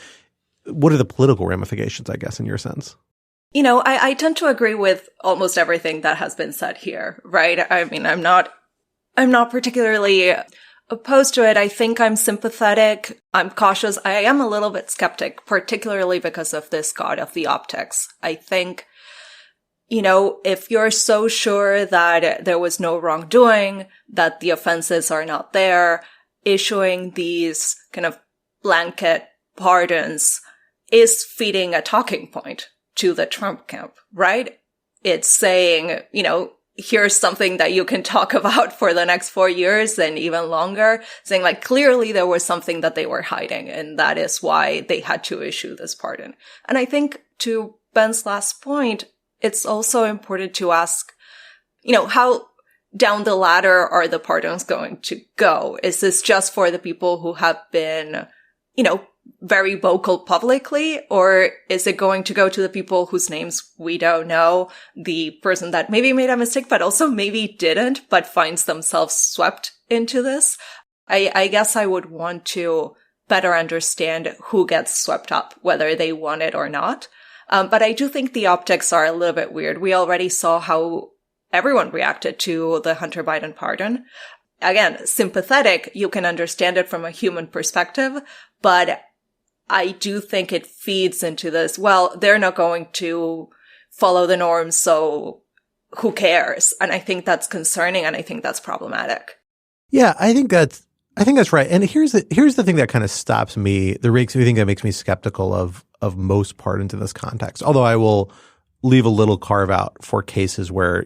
What are the political ramifications, I guess, in your sense? I tend to agree with almost everything that has been said here, right? I mean, I'm not particularly opposed to it. I think I'm sympathetic. I'm cautious. I am a little bit skeptic, particularly because of this god of the optics. I think, if you're so sure that there was no wrongdoing, that the offenses are not there, issuing these kind of blanket pardons is feeding a talking point to the Trump camp, right? It's saying, here's something that you can talk about for the next 4 years and even longer, saying like, clearly there was something that they were hiding, and that is why they had to issue this pardon. And I think to Ben's last point, it's also important to ask, how down the ladder are the pardons going to go? Is this just for the people who have been, very vocal publicly, or is it going to go to the people whose names we don't know, the person that maybe made a mistake, but also maybe didn't, but finds themselves swept into this. I guess I would want to better understand who gets swept up, whether they want it or not. But I do think the optics are a little bit weird. We already saw how everyone reacted to the Hunter Biden pardon. Again, sympathetic, you can understand it from a human perspective, but I do think it feeds into this, well, they're not going to follow the norms, so who cares? And I think that's concerning, and I think that's problematic. Yeah, I think that's right. And here's the thing that kind of stops me, thing that makes me skeptical of most pardons in this context. Although I will leave a little carve out for cases where,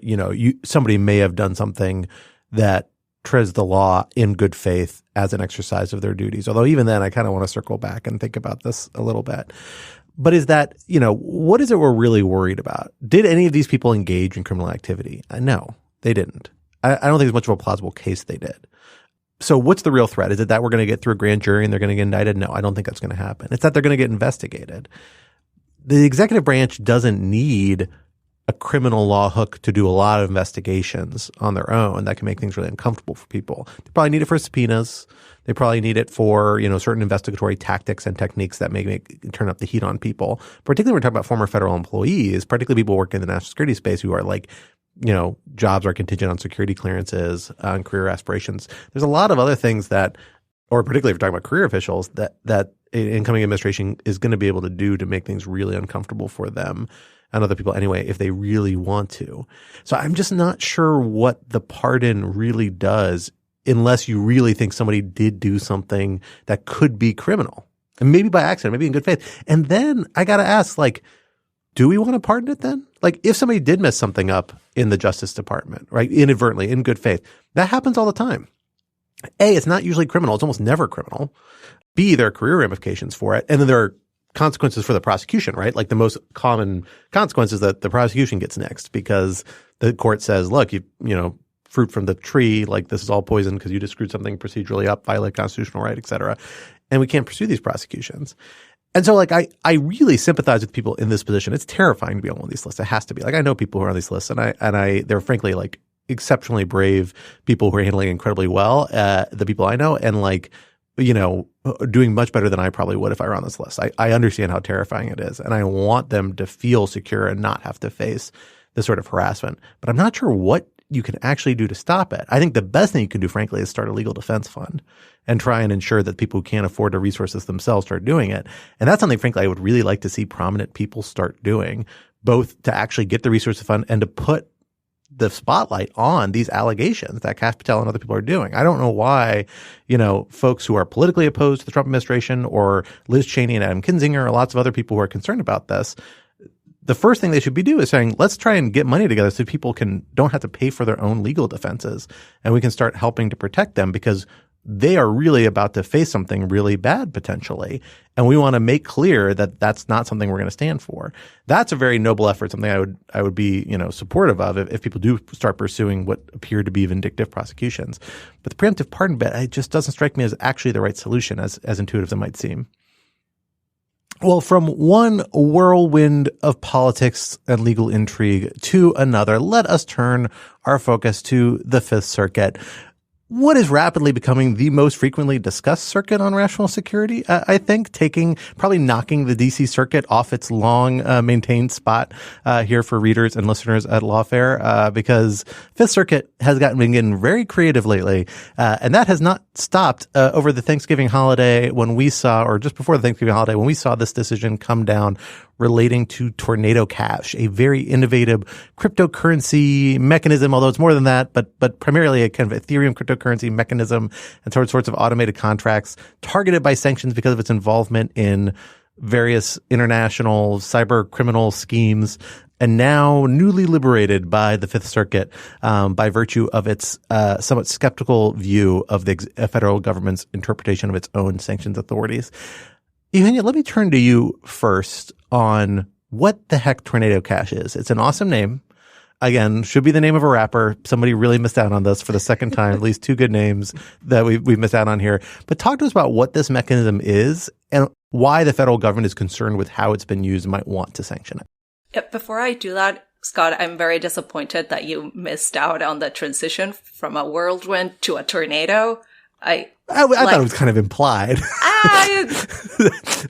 somebody may have done something that treads the law in good faith as an exercise of their duties. Although even then I kind of want to circle back and think about this a little bit. But is that, what is it we're really worried about? Did any of these people engage in criminal activity? No, they didn't. I don't think there's much of a plausible case they did. So what's the real threat? Is it that we're going to get through a grand jury and they're going to get indicted? No, I don't think that's going to happen. It's that they're going to get investigated. The executive branch doesn't need a criminal law hook to do a lot of investigations on their own that can make things really uncomfortable for people. They probably need it for subpoenas. They probably need it for, certain investigatory tactics and techniques that may turn up the heat on people. Particularly when we're talking about former federal employees, particularly people working in the national security space who are like, jobs are contingent on security clearances, on career aspirations. There's a lot of other things that, or particularly if you're talking about career officials, that an incoming administration is going to be able to do to make things really uncomfortable for them and other people anyway, if they really want to. So I'm just not sure what the pardon really does unless you really think somebody did do something that could be criminal. And maybe by accident, maybe in good faith. And then I got to ask, do we want to pardon it then? If somebody did mess something up in the Justice Department, right, inadvertently, in good faith, that happens all the time. A, it's not usually criminal. It's almost never criminal. B, there are career ramifications for it. And then there are consequences for the prosecution, right? The most common consequence is that the prosecution gets next because the court says, look, fruit from the tree, this is all poison because you just screwed something procedurally up, violate constitutional right, et cetera. And we can't pursue these prosecutions. And so I really sympathize with people in this position. It's terrifying to be on one of these lists. It has to be. I know people who are on these lists and they're frankly exceptionally brave people who are handling incredibly well, the people I know, and doing much better than I probably would if I were on this list. I understand how terrifying it is, and I want them to feel secure and not have to face this sort of harassment. But I'm not sure what you can actually do to stop it. I think the best thing you can do, frankly, is start a legal defense fund and try and ensure that people who can't afford the resources themselves start doing it. And that's something, frankly, I would really like to see prominent people start doing, both to actually get the resources fund and to put the spotlight on these allegations that Kash Patel and other people are doing. I don't know why, folks who are politically opposed to the Trump administration or Liz Cheney and Adam Kinzinger or lots of other people who are concerned about this, the first thing they should be doing is saying, let's try and get money together so people don't have to pay for their own legal defenses and we can start helping to protect them because they are really about to face something really bad potentially. And we want to make clear that that's not something we're going to stand for. That's a very noble effort, something I would be, supportive of if people do start pursuing what appear to be vindictive prosecutions. But the preemptive pardon bit, it just doesn't strike me as actually the right solution, as intuitive as it might seem. Well, from one whirlwind of politics and legal intrigue to another, let us turn our focus to the Fifth Circuit. What is rapidly becoming the most frequently discussed circuit on national security, I think, probably knocking the D.C. Circuit off its long maintained spot here for readers and listeners at Lawfare, because Fifth Circuit has been getting very creative lately, and that has not stopped over the Thanksgiving holiday or just before the Thanksgiving holiday, when we saw this decision come down relating to Tornado Cash, a very innovative cryptocurrency mechanism, although it's more than that, but primarily a kind of Ethereum cryptocurrency mechanism and sorts of automated contracts targeted by sanctions because of its involvement in various international cyber criminal schemes, and now newly liberated by the Fifth Circuit by virtue of its somewhat skeptical view of the federal government's interpretation of its own sanctions authorities. Eugenia, let me turn to you first on what the heck Tornado Cash is. It's an awesome name. Again, should be the name of a rapper. Somebody really missed out on this for the second time, at least two good names that we've missed out on here. But talk to us about what this mechanism is and why the federal government is concerned with how it's been used and might want to sanction it. Before I do that, Scott, I'm very disappointed that you missed out on the transition from a whirlwind to a tornado. I thought it was kind of implied.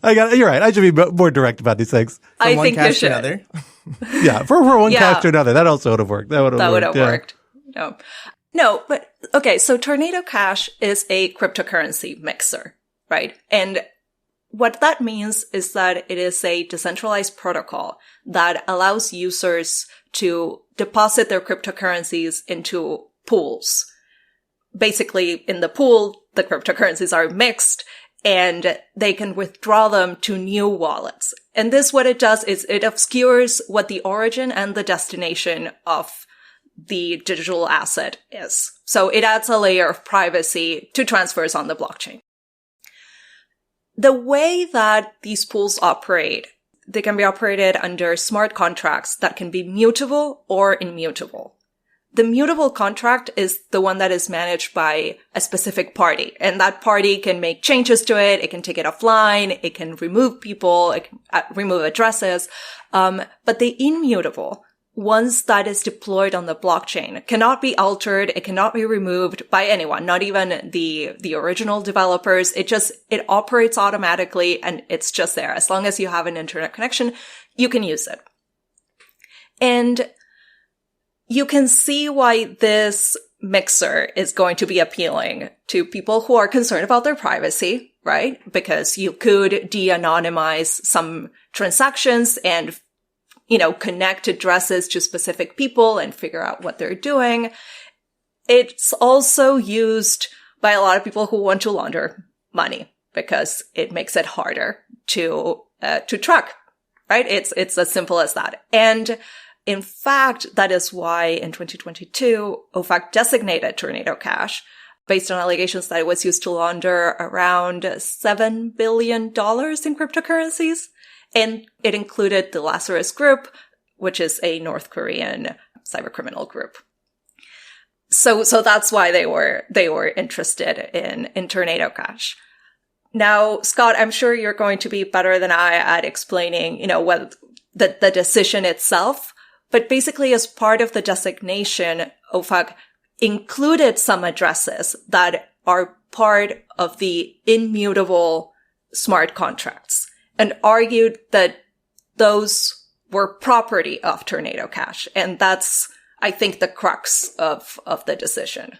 You're right. I should be more direct about these things. I think you should. Another. Yeah, for one cash to another. That also would have worked. That would have worked. No, but okay. So Tornado Cash is a cryptocurrency mixer, right? And what that means is that it is a decentralized protocol that allows users to deposit their cryptocurrencies into pools. Basically, in the pool, the cryptocurrencies are mixed and they can withdraw them to new wallets. And this, what it does is it obscures what the origin and the destination of the digital asset is. So it adds a layer of privacy to transfers on the blockchain. The way that these pools operate, they can be operated under smart contracts that can be mutable or immutable. The mutable contract is the one that is managed by a specific party, and that party can make changes to it. It can take it offline. It can remove people. It can remove addresses. But the immutable, once that is deployed on the blockchain, cannot be altered. It cannot be removed by anyone, not even the original developers. It operates automatically and it's just there. As long as you have an internet connection, you can use it. And you can see why this mixer is going to be appealing to people who are concerned about their privacy, right? Because you could de-anonymize some transactions and connect addresses to specific people and figure out what they're doing. It's also used by a lot of people who want to launder money because it makes it harder to track, right? It's as simple as that. And in fact, that is why in 2022, OFAC designated Tornado Cash based on allegations that it was used to launder around $7 billion in cryptocurrencies. And it included the Lazarus Group, which is a North Korean cybercriminal group. So that's why they were interested in Tornado Cash. Now, Scott, I'm sure you're going to be better than I at explaining, what the decision itself. But basically, as part of the designation, OFAC included some addresses that are part of the immutable smart contracts and argued that those were property of Tornado Cash. And that's, I think, the crux of the decision.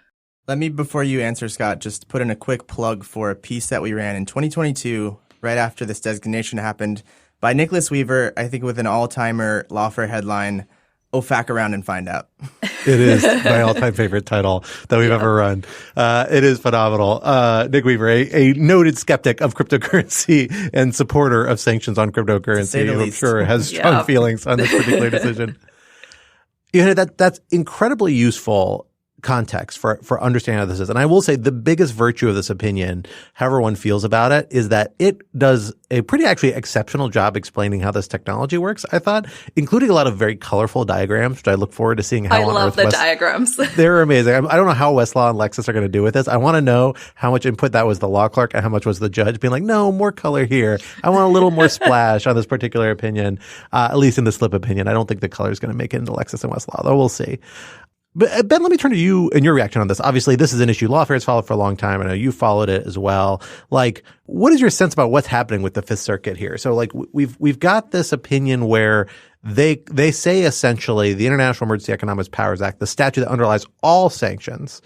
Let me, before you answer, Scott, just put in a quick plug for a piece that we ran in 2022, right after this designation happened, by Nicholas Weaver, I think with an all-timer Lawfare headline, OFAC around and find out. It is my all-time favorite title that we've ever run. It is phenomenal. Nick Weaver, a noted skeptic of cryptocurrency and supporter of sanctions on cryptocurrency, I'm sure has strong feelings on this particular decision. That's incredibly useful context for understanding how this is. And I will say the biggest virtue of this opinion, however one feels about it, is that it does a pretty actually exceptional job explaining how this technology works, I thought, including a lot of very colorful diagrams, which I look forward to seeing how I love the diagrams. They're amazing. I don't know how Westlaw and Lexis are going to do with this. I want to know how much input that was the law clerk and how much was the judge being like, no, more color here. I want a little more splash on this particular opinion, at least in the slip opinion. I don't think the color is going to make it into Lexis and Westlaw, though we'll see. But Ben, let me turn to you and your reaction on this. Obviously, this is an issue Lawfare has followed for a long time. I know you followed it as well. What is your sense about what's happening with the Fifth Circuit here? So, we've got this opinion where they say essentially the International Emergency Economic Powers Act, the statute that underlies all sanctions,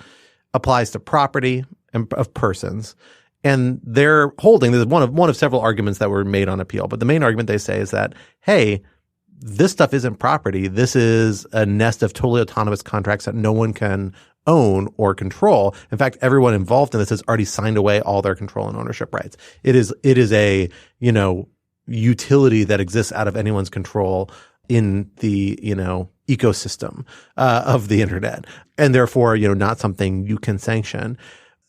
applies to property of persons. And they're holding, this is one of several arguments that were made on appeal. But the main argument they say is that, hey, this stuff isn't property. This is a nest of totally autonomous contracts that no one can own or control. In fact, everyone involved in this has already signed away all their control and ownership rights. It is a, utility that exists out of anyone's control in the, ecosystem of the internet. And therefore, not something you can sanction.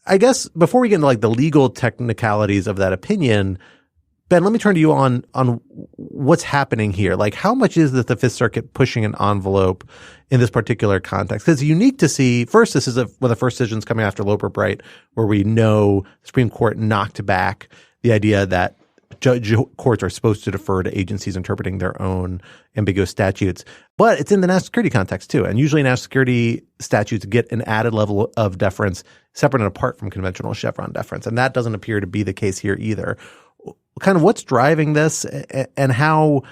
I guess before we get into the legal technicalities of that opinion, Ben, let me turn to you on what's happening here. How much is that the Fifth Circuit pushing an envelope in this particular context? Because it's unique to see, first, this is one of the first decisions coming after Loper Bright, where we know the Supreme Court knocked back the idea that courts are supposed to defer to agencies interpreting their own ambiguous statutes. But it's in the national security context too. And usually national security statutes get an added level of deference separate and apart from conventional Chevron deference. And that doesn't appear to be the case here either. Kind of what's driving this, and how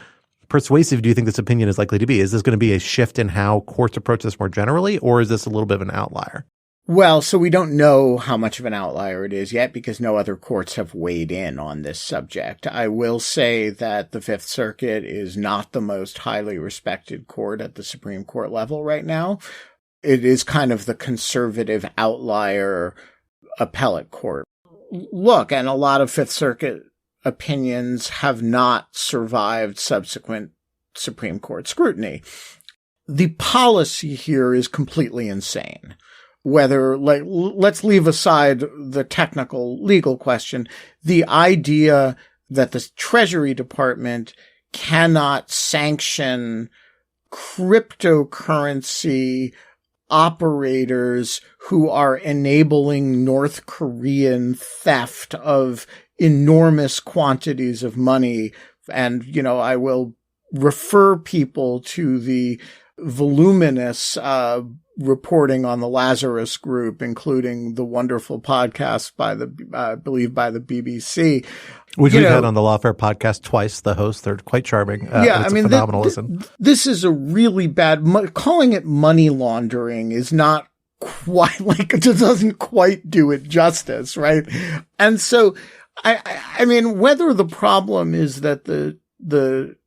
persuasive do you think this opinion is likely to be? Is this going to be a shift in how courts approach this more generally, or is this a little bit of an outlier? Well, so we don't know how much of an outlier it is yet because no other courts have weighed in on this subject. I will say that the Fifth Circuit is not the most highly respected court at the Supreme Court level right now. It is kind of the conservative outlier appellate court. Look, and a lot of Fifth Circuit opinions have not survived subsequent Supreme Court scrutiny. The policy here is completely insane. Whether, like, let's leave aside the technical legal question, the idea that the Treasury Department cannot sanction cryptocurrency operators who are enabling North Korean theft of enormous quantities of money. And, you know, I will refer people to the voluminous reporting on the Lazarus Group, including the wonderful podcast by I believe by the BBC. Which we've had on the Lawfare podcast twice, the hosts. They're quite charming. Yeah, I mean, a phenomenal listen. This is a really bad, calling it money laundering is not quite, like, it just doesn't quite do it justice, right? And so, I mean, whether the problem is that the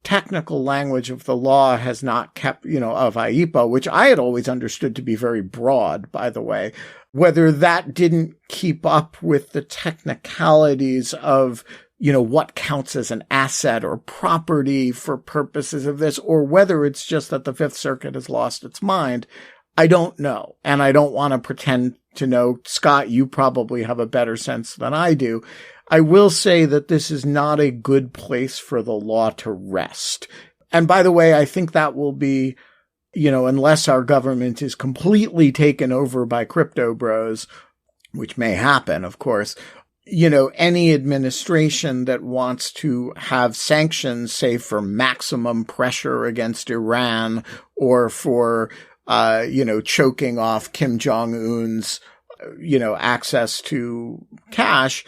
technical language of the law has not kept, of IEPA, which I had always understood to be very broad, by the way, whether that didn't keep up with the technicalities of, what counts as an asset or property for purposes of this, or whether it's just that the Fifth Circuit has lost its mind, I don't know. And I don't want to pretend to know. Scott, you probably have a better sense than I do. I will say that this is not a good place for the law to rest. And by the way, I think that will be, unless our government is completely taken over by crypto bros, which may happen, of course, any administration that wants to have sanctions, say for maximum pressure against Iran or for, choking off Kim Jong-un's, access to cash,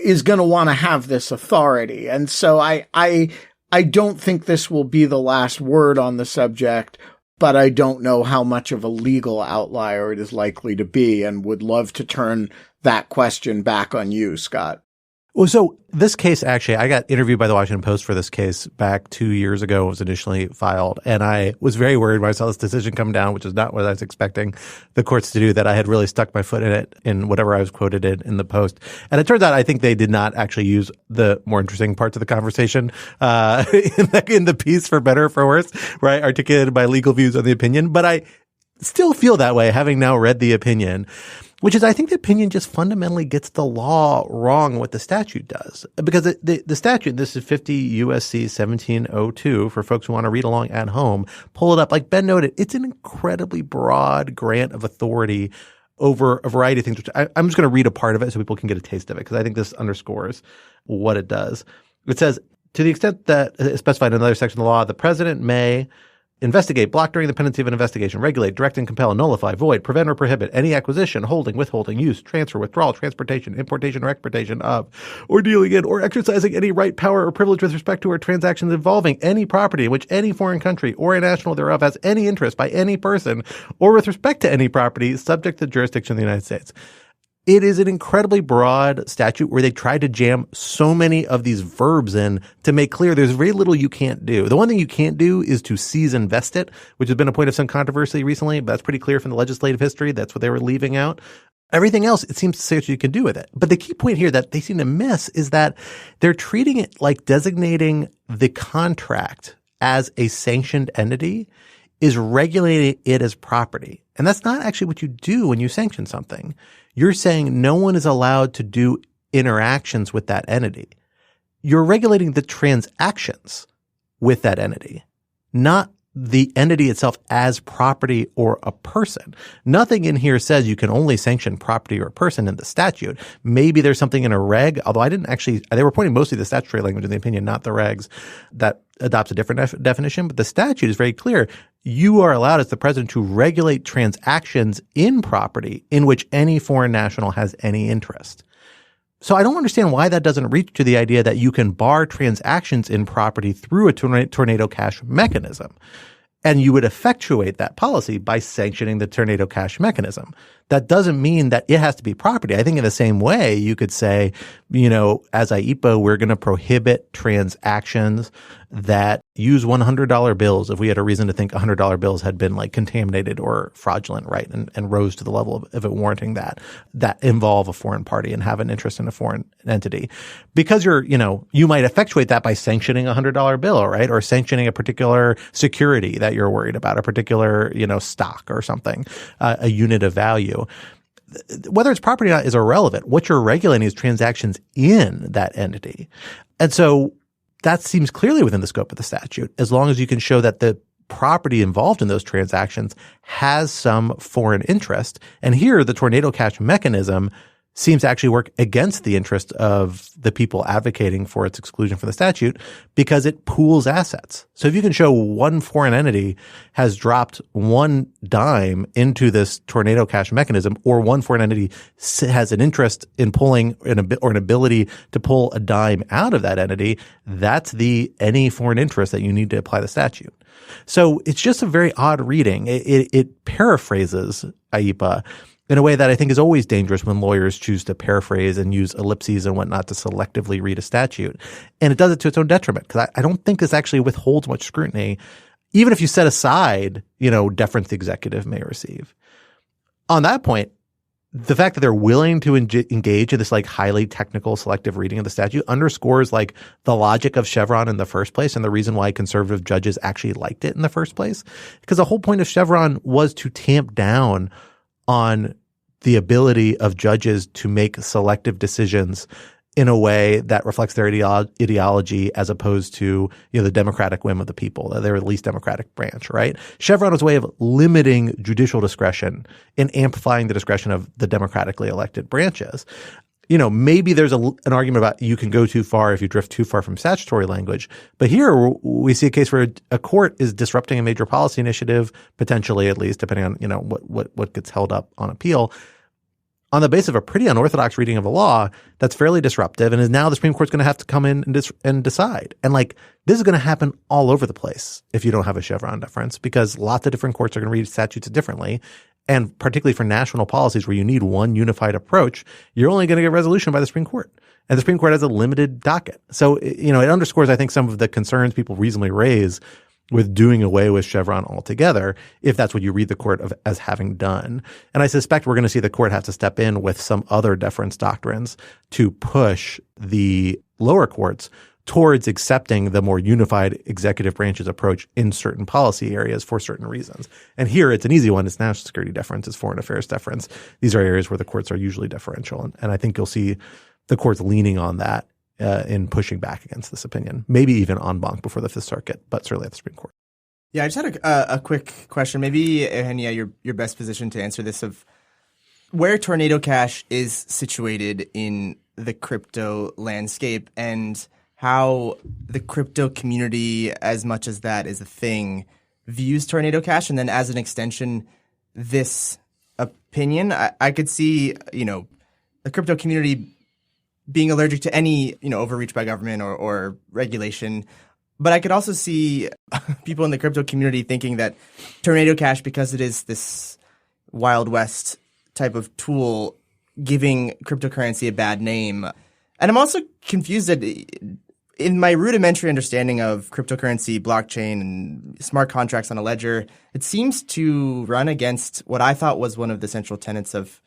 is going to want to have this authority. And so I don't think this will be the last word on the subject, but I don't know how much of a legal outlier it is likely to be, and would love to turn that question back on you, Scott. Well, so this case, actually, I got interviewed by the Washington Post for this case back 2 years ago. It was initially filed. And I was very worried when I saw this decision come down, which is not what I was expecting the courts to do, that I had really stuck my foot in it in whatever I was quoted in the Post. And it turns out I think they did not actually use the more interesting parts of the conversation in the piece, for better or for worse, right, articulated by legal views on the opinion. But I still feel that way, having now read the opinion, which is, I think the opinion just fundamentally gets the law wrong what the statute does. Because the statute, this is 50 U.S.C. 1702, for folks who want to read along at home, pull it up. Like Ben noted, it's an incredibly broad grant of authority over a variety of things, which I'm just going to read a part of it so people can get a taste of it, because I think this underscores what it does. It says, to the extent that is specified in another section of the law, the president may investigate, block during the pendency of an investigation, regulate, direct and compel, nullify, void, prevent or prohibit any acquisition, holding, withholding, use, transfer, withdrawal, transportation, importation or exportation of, or dealing in, or exercising any right, power, or privilege with respect to or transactions involving any property in which any foreign country or a national thereof has any interest by any person, or with respect to any property subject to the jurisdiction of the United States. It is an incredibly broad statute where they tried to jam so many of these verbs in to make clear there's very little you can't do. The one thing you can't do is to seize and vest it, which has been a point of some controversy recently, but that's pretty clear from the legislative history. That's what they were leaving out. Everything else, it seems to say what you can do with it. But the key point here that they seem to miss is that they're treating it like designating the contract as a sanctioned entity is regulating it as property. And that's not actually what you do when you sanction something. You're saying no one is allowed to do interactions with that entity. You're regulating the transactions with that entity, not the entity itself as property or a person. Nothing in here says you can only sanction property or person in the statute. Maybe there's something in a reg, although they were pointing mostly to the statutory language in the opinion, not the regs, that adopts a different definition. But the statute is very clear. You are allowed as the president to regulate transactions in property in which any foreign national has any interest. So I don't understand why that doesn't reach to the idea that you can bar transactions in property through a tornado cash mechanism. And you would effectuate that policy by sanctioning the tornado cash mechanism. That doesn't mean that it has to be property. I think in the same way, you could say, as IEPA, we're going to prohibit transactions that use $100 bills if we had a reason to think $100 bills had been like contaminated or fraudulent, right? And rose to the level of it warranting that involve a foreign party and have an interest in a foreign entity. Because you might effectuate that by sanctioning a $100 bill, right? Or sanctioning a particular security that you're worried about, a particular, stock or something, a unit of value. Whether it's property or not is irrelevant. What you're regulating is transactions in that entity. And so that seems clearly within the scope of the statute, as long as you can show that the property involved in those transactions has some foreign interest. And here, the tornado cash mechanism seems to actually work against the interest of the people advocating for its exclusion from the statute because it pools assets. So if you can show one foreign entity has dropped one dime into this tornado cash mechanism, or one foreign entity has an interest in pulling or an ability to pull a dime out of that entity, that's any foreign interest that you need to apply the statute. So it's just a very odd reading. It paraphrases IEPA in a way that I think is always dangerous when lawyers choose to paraphrase and use ellipses and whatnot to selectively read a statute. And it does it to its own detriment, because I don't think this actually withholds much scrutiny, even if you set aside, deference the executive may receive. On that point, the fact that they're willing to engage in this like highly technical selective reading of the statute underscores like the logic of Chevron in the first place and the reason why conservative judges actually liked it in the first place. Because the whole point of Chevron was to tamp down on the ability of judges to make selective decisions in a way that reflects their ideology as opposed to, the democratic whim of the people, their least democratic branch, right? Chevron was a way of limiting judicial discretion and amplifying the discretion of the democratically elected branches. Maybe there's an argument about you can go too far if you drift too far from statutory language. But here we see a case where a court is disrupting a major policy initiative, potentially at least, depending on, what gets held up on appeal, on the basis of a pretty unorthodox reading of the law that's fairly disruptive, and is now the Supreme Court's going to have to come in and decide. And this is going to happen all over the place if you don't have a Chevron deference, because lots of different courts are going to read statutes differently. And particularly for national policies where you need one unified approach, you're only going to get resolution by the Supreme Court. And the Supreme Court has a limited docket. So, it underscores, I think, some of the concerns people reasonably raise with doing away with Chevron altogether, if that's what you read the court as having done. And I suspect we're going to see the court have to step in with some other deference doctrines to push the lower courts towards accepting the more unified executive branch's approach in certain policy areas for certain reasons. And here it's an easy one. It's national security deference. It's foreign affairs deference. These are areas where the courts are usually deferential. And I think you'll see the courts leaning on that in pushing back against this opinion, maybe even en banc before the Fifth Circuit, but certainly at the Supreme Court. Yeah, I just had a quick question. Maybe, Eugenia, you're best positioned to answer this, of where Tornado Cash is situated in the crypto landscape and how the crypto community, as much as that is a thing, views Tornado Cash. And then as an extension, this opinion, I could see, the crypto community being allergic to any, overreach by government or regulation. But I could also see people in the crypto community thinking that Tornado Cash, because it is this Wild West type of tool, giving cryptocurrency a bad name. And I'm also confused that in my rudimentary understanding of cryptocurrency, blockchain, and smart contracts on a ledger, it seems to run against what I thought was one of the central tenets of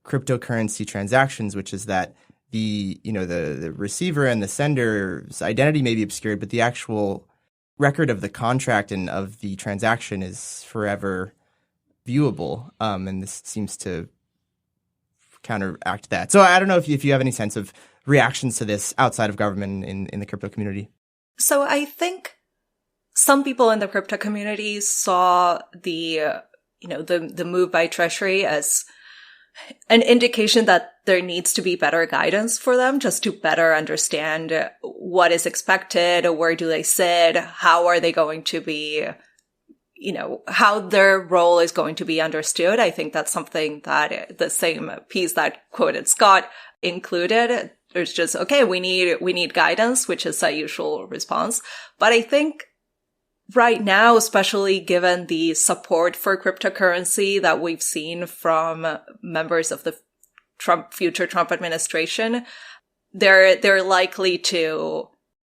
cryptocurrency transactions, which is that the receiver and the sender's identity may be obscured, but the actual record of the contract and of the transaction is forever viewable. And this seems to counteract that. So I don't know if you have any sense of reactions to this outside of government in the crypto community. So I think some people in the crypto community saw the move by Treasury as an indication that there needs to be better guidance for them just to better understand what is expected, where do they sit, how are they going to be, how their role is going to be understood. I think that's something that the same piece that quoted Scott included. There's just, okay, we need guidance, which is a usual response. But I think right now, especially given the support for cryptocurrency that we've seen from members of the future Trump administration, they're likely to,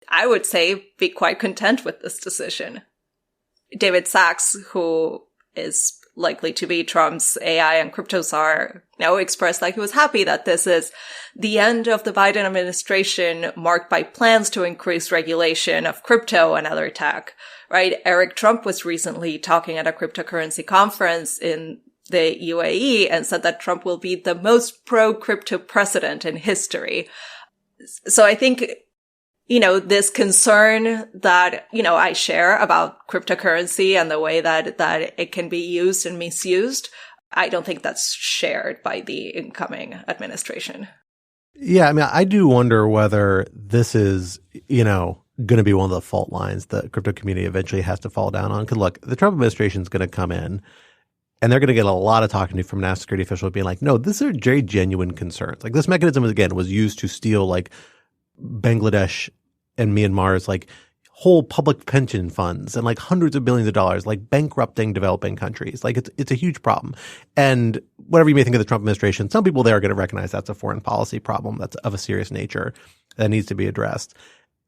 I would say, be quite content with this decision. David Sachs, who is likely to be Trump's AI and crypto czar, expressed like he was happy that this is the end of the Biden administration marked by plans to increase regulation of crypto and other tech, right? Eric Trump was recently talking at a cryptocurrency conference in the UAE and said that Trump will be the most pro-crypto president in history. So I think, this concern that, I share about cryptocurrency and the way that it can be used and misused, I don't think that's shared by the incoming administration. Yeah, I mean, I do wonder whether this is, going to be one of the fault lines the crypto community eventually has to fall down on. Because look, the Trump administration is going to come in and they're going to get a lot of talking to from national security officials being like, no, these are very genuine concerns. Like this mechanism, again, was used to steal like Bangladesh and Myanmar's like whole public pension funds and like hundreds of billions of dollars, like bankrupting developing countries. Like it's a huge problem. And whatever you may think of the Trump administration, some people there are going to recognize that's a foreign policy problem that's of a serious nature that needs to be addressed.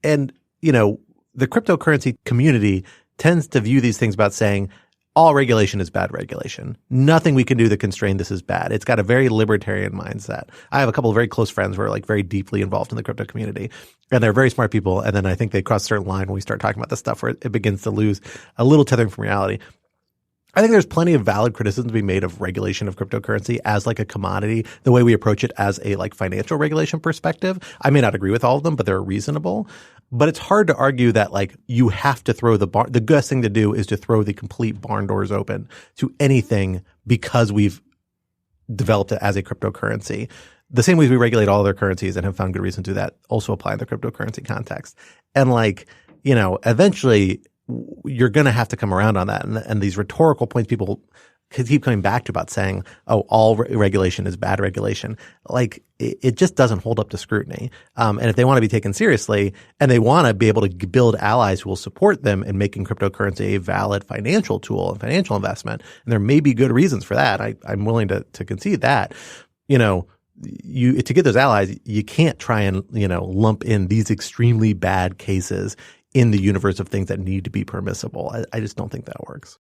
And, the cryptocurrency community tends to view these things about saying all regulation is bad regulation. Nothing we can do to constrain this is bad. It's got a very libertarian mindset. I have a couple of very close friends who are like very deeply involved in the crypto community, and they're very smart people. And then I think they cross a certain line when we start talking about the stuff where it begins to lose a little tethering from reality. I think there's plenty of valid criticism to be made of regulation of cryptocurrency as like a commodity, the way we approach it as a like financial regulation perspective. I may not agree with all of them, but they're reasonable. But it's hard to argue that like you have to throw the best thing to do is to throw the complete barn doors open to anything because we've developed it as a cryptocurrency. The same ways we regulate all other currencies and have found good reason to do that also apply in the cryptocurrency context. And like, eventually you're going to have to come around on that. And these rhetorical points people keep coming back to about saying, oh, all regulation is bad regulation. Like it just doesn't hold up to scrutiny. And if they want to be taken seriously and they want to be able to build allies who will support them in making cryptocurrency a valid financial tool and financial investment, and there may be good reasons for that. I'm willing to concede that, to get those allies, you can't try and, lump in these extremely bad cases in the universe of things that need to be permissible. I just don't think that works.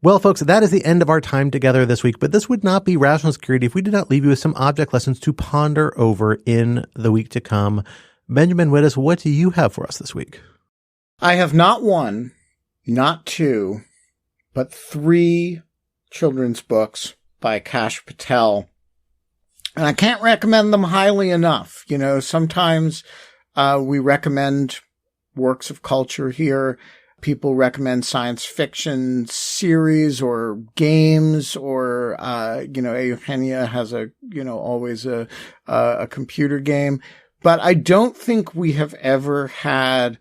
Well, folks, that is the end of our time together this week, but this would not be Rational Security if we did not leave you with some object lessons to ponder over in the week to come. Benjamin Wittes, what do you have for us this week? I have not one, not two, but 3 children's books by Kash Patel. And I can't recommend them highly enough. Sometimes we recommend works of culture here. People recommend science fiction series or games or, Eugenia has always a computer game. But I don't think we have ever had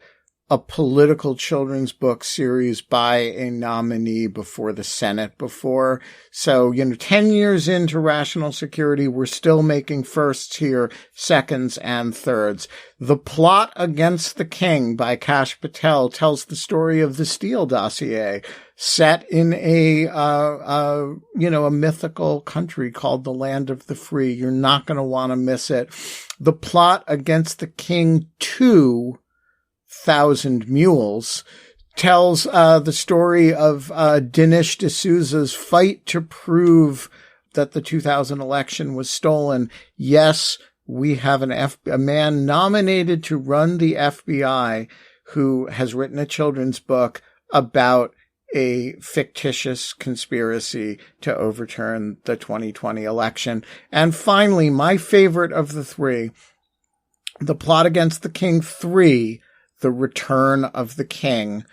a political children's book series by a nominee before the Senate before. So, 10 years into Rational Security, we're still making firsts here, seconds and thirds. The Plot Against the King by Kash Patel tells the story of the Steele dossier set in a mythical country called the Land of the Free. You're not going to want to miss it. The Plot Against the King 2, 1,000 Mules, tells the story of Dinesh D'Souza's fight to prove that the 2000 election was stolen. Yes, we have a man nominated to run the FBI who has written a children's book about a fictitious conspiracy to overturn the 2020 election. And finally, my favorite of the 3, The Plot Against the King 3, The Return of the King,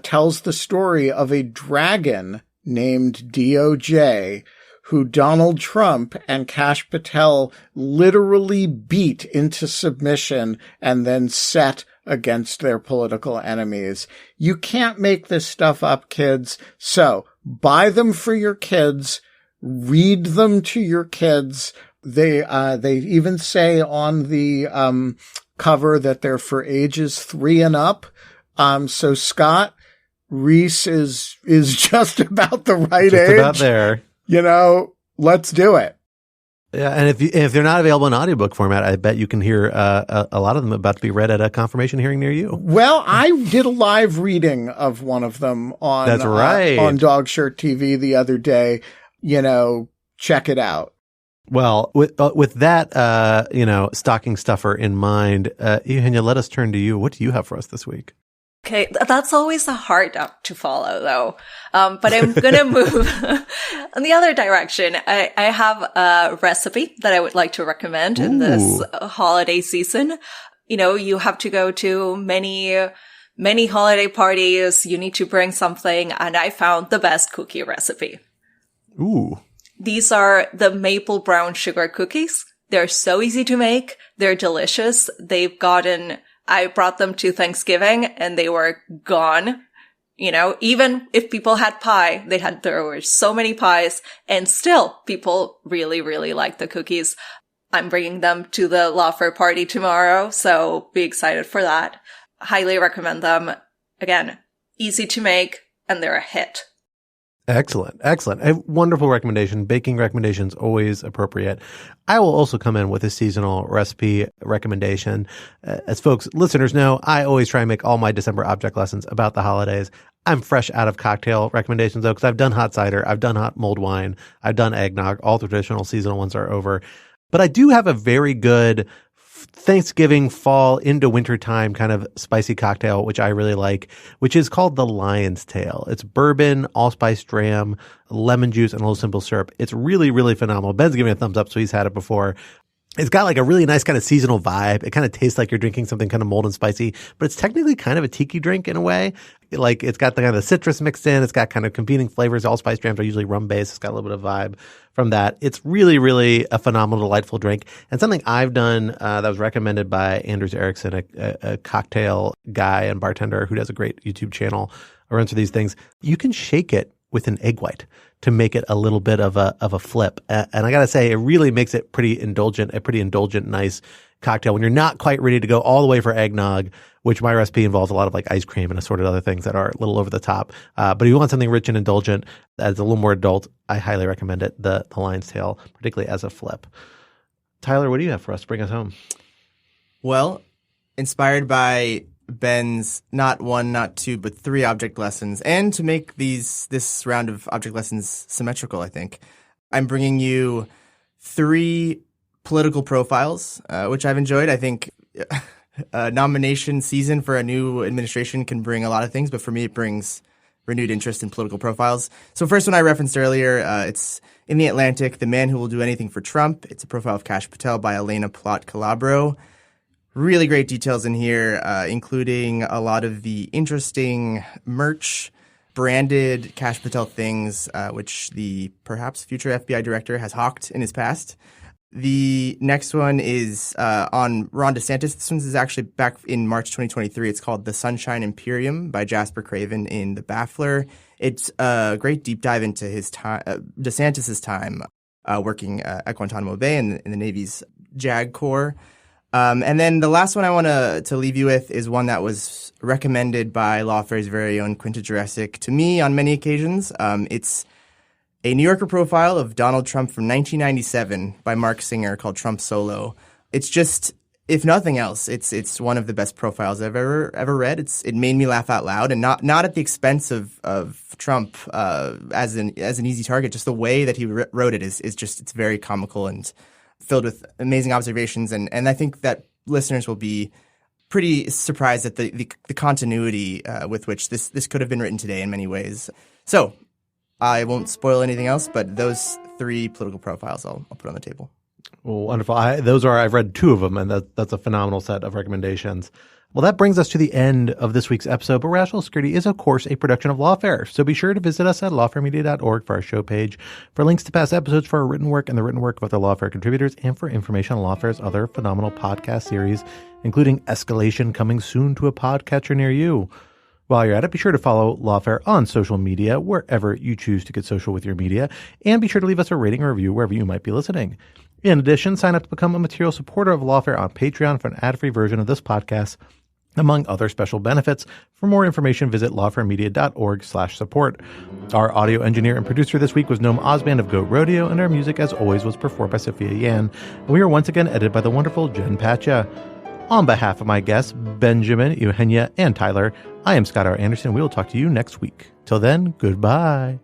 tells the story of a dragon named DOJ who Donald Trump and Kash Patel literally beat into submission and then set against their political enemies. You can't make this stuff up, kids. So buy them for your kids. Read them to your kids. They even say on the cover that they're for ages 3 and up. So Scott, Reese is just about the right just age. About there. Let's do it. Yeah, and if they're not available in audiobook format, I bet you can hear a lot of them about to be read at a confirmation hearing near you. Well, I did a live reading of one of them on That's right. On Dog Shirt TV the other day. Check it out. Well, with that stocking stuffer in mind, Eugenia, let us turn to you. What do you have for us this week? Okay, that's always a hard act to follow, though. But I'm going to move in the other direction. I have a recipe that I would like to recommend in this holiday season. You have to go to many holiday parties. You need to bring something, and I found the best cookie recipe. Ooh. These are the maple brown sugar cookies. They're so easy to make. They're delicious. I brought them to Thanksgiving and they were gone. Even if people had pie, there were so many pies and still people really, really like the cookies. I'm bringing them to the Lawfare party tomorrow, so be excited for that. Highly recommend them. Again, easy to make and they're a hit. Excellent. A wonderful recommendation. Baking recommendations always appropriate. I will also come in with a seasonal recipe recommendation. As listeners know, I always try and make all my December object lessons about the holidays. I'm fresh out of cocktail recommendations, though, because I've done hot cider, I've done hot mulled wine, I've done eggnog. All the traditional seasonal ones are over. But I do have a very good Thanksgiving, fall into wintertime kind of spicy cocktail, which I really like, which is called the Lion's Tail. It's bourbon, allspice dram, lemon juice, and a little simple syrup. It's really, really phenomenal. Ben's giving me a thumbs up, so he's had it before. It's got like a really nice kind of seasonal vibe. It kind of tastes like you're drinking something kind of mold and spicy, but it's technically kind of a tiki drink in a way. Like it's got the kind of citrus mixed in. It's got kind of competing flavors. Allspice drams are usually rum based. It's got a little bit of vibe from that. It's really, really a phenomenal, delightful drink. And something I've done that was recommended by Anders Ericsson, a cocktail guy and bartender who does a great YouTube channel, runs for these things. You can shake it with an egg white to make it a little bit of a flip. And I got to say, it really makes it a pretty indulgent, nice cocktail when you're not quite ready to go all the way for eggnog, which my recipe involves a lot of like ice cream and assorted other things that are a little over the top. But if you want something rich and indulgent that's a little more adult, I highly recommend it, the Lion's Tail, particularly as a flip. Tyler, what do you have for us to bring us home? Well, inspired by Ben's not 1, not 2, but 3 object lessons, and to make this round of object lessons symmetrical, I think, I'm bringing you 3 political profiles, which I've enjoyed. I think a nomination season for a new administration can bring a lot of things, but for me, it brings renewed interest in political profiles. So first one I referenced earlier, it's in The Atlantic, The Man Who Will Do Anything for Trump. It's a profile of Kash Patel by Elena Plott-Calabro. Really great details in here, including a lot of the interesting merch, branded Kash Patel things, which the perhaps future FBI director has hawked in his past. The next one is on Ron DeSantis. This one is actually back in March 2023. It's called The Sunshine Imperium by Jasper Craven in The Baffler. It's a great deep dive into his time, DeSantis' time working at Guantanamo Bay in the Navy's JAG Corps. And then the last one I want to leave you with is one that was recommended by Lawfare's very own Quinta Jurecic to me on many occasions. It's a New Yorker profile of Donald Trump from 1997 by Mark Singer called Trump Solo. It's just, if nothing else, it's one of the best profiles I've ever read. It made me laugh out loud, and not at the expense of Trump as an easy target. Just the way that he wrote it is just, it's very comical and filled with amazing observations, and I think that listeners will be pretty surprised at the continuity with which this could have been written today in many ways. So I won't spoil anything else, but those 3 political profiles I'll put on the table. Well, wonderful. I've read 2 of them, and that's a phenomenal set of recommendations. Well, that brings us to the end of this week's episode, but Rational Security is, of course, a production of Lawfare. So be sure to visit us at lawfaremedia.org for our show page, for links to past episodes, for our written work and the written work of other Lawfare contributors, and for information on Lawfare's other phenomenal podcast series, including Escalation, coming soon to a podcatcher near you. While you're at it, be sure to follow Lawfare on social media, wherever you choose to get social with your media, and be sure to leave us a rating or review wherever you might be listening. In addition, sign up to become a material supporter of Lawfare on Patreon for an ad-free version of this podcast, among other special benefits. For more information, visit lawfaremedia.org/support. Our audio engineer and producer this week was Noam Osband of Goat Rodeo, and our music, as always, was performed by Sophia Yan. And we are once again edited by the wonderful Jen Patcha. On behalf of my guests, Benjamin, Eugenia, and Tyler, I am Scott R. Anderson. We will talk to you next week. Till then, goodbye.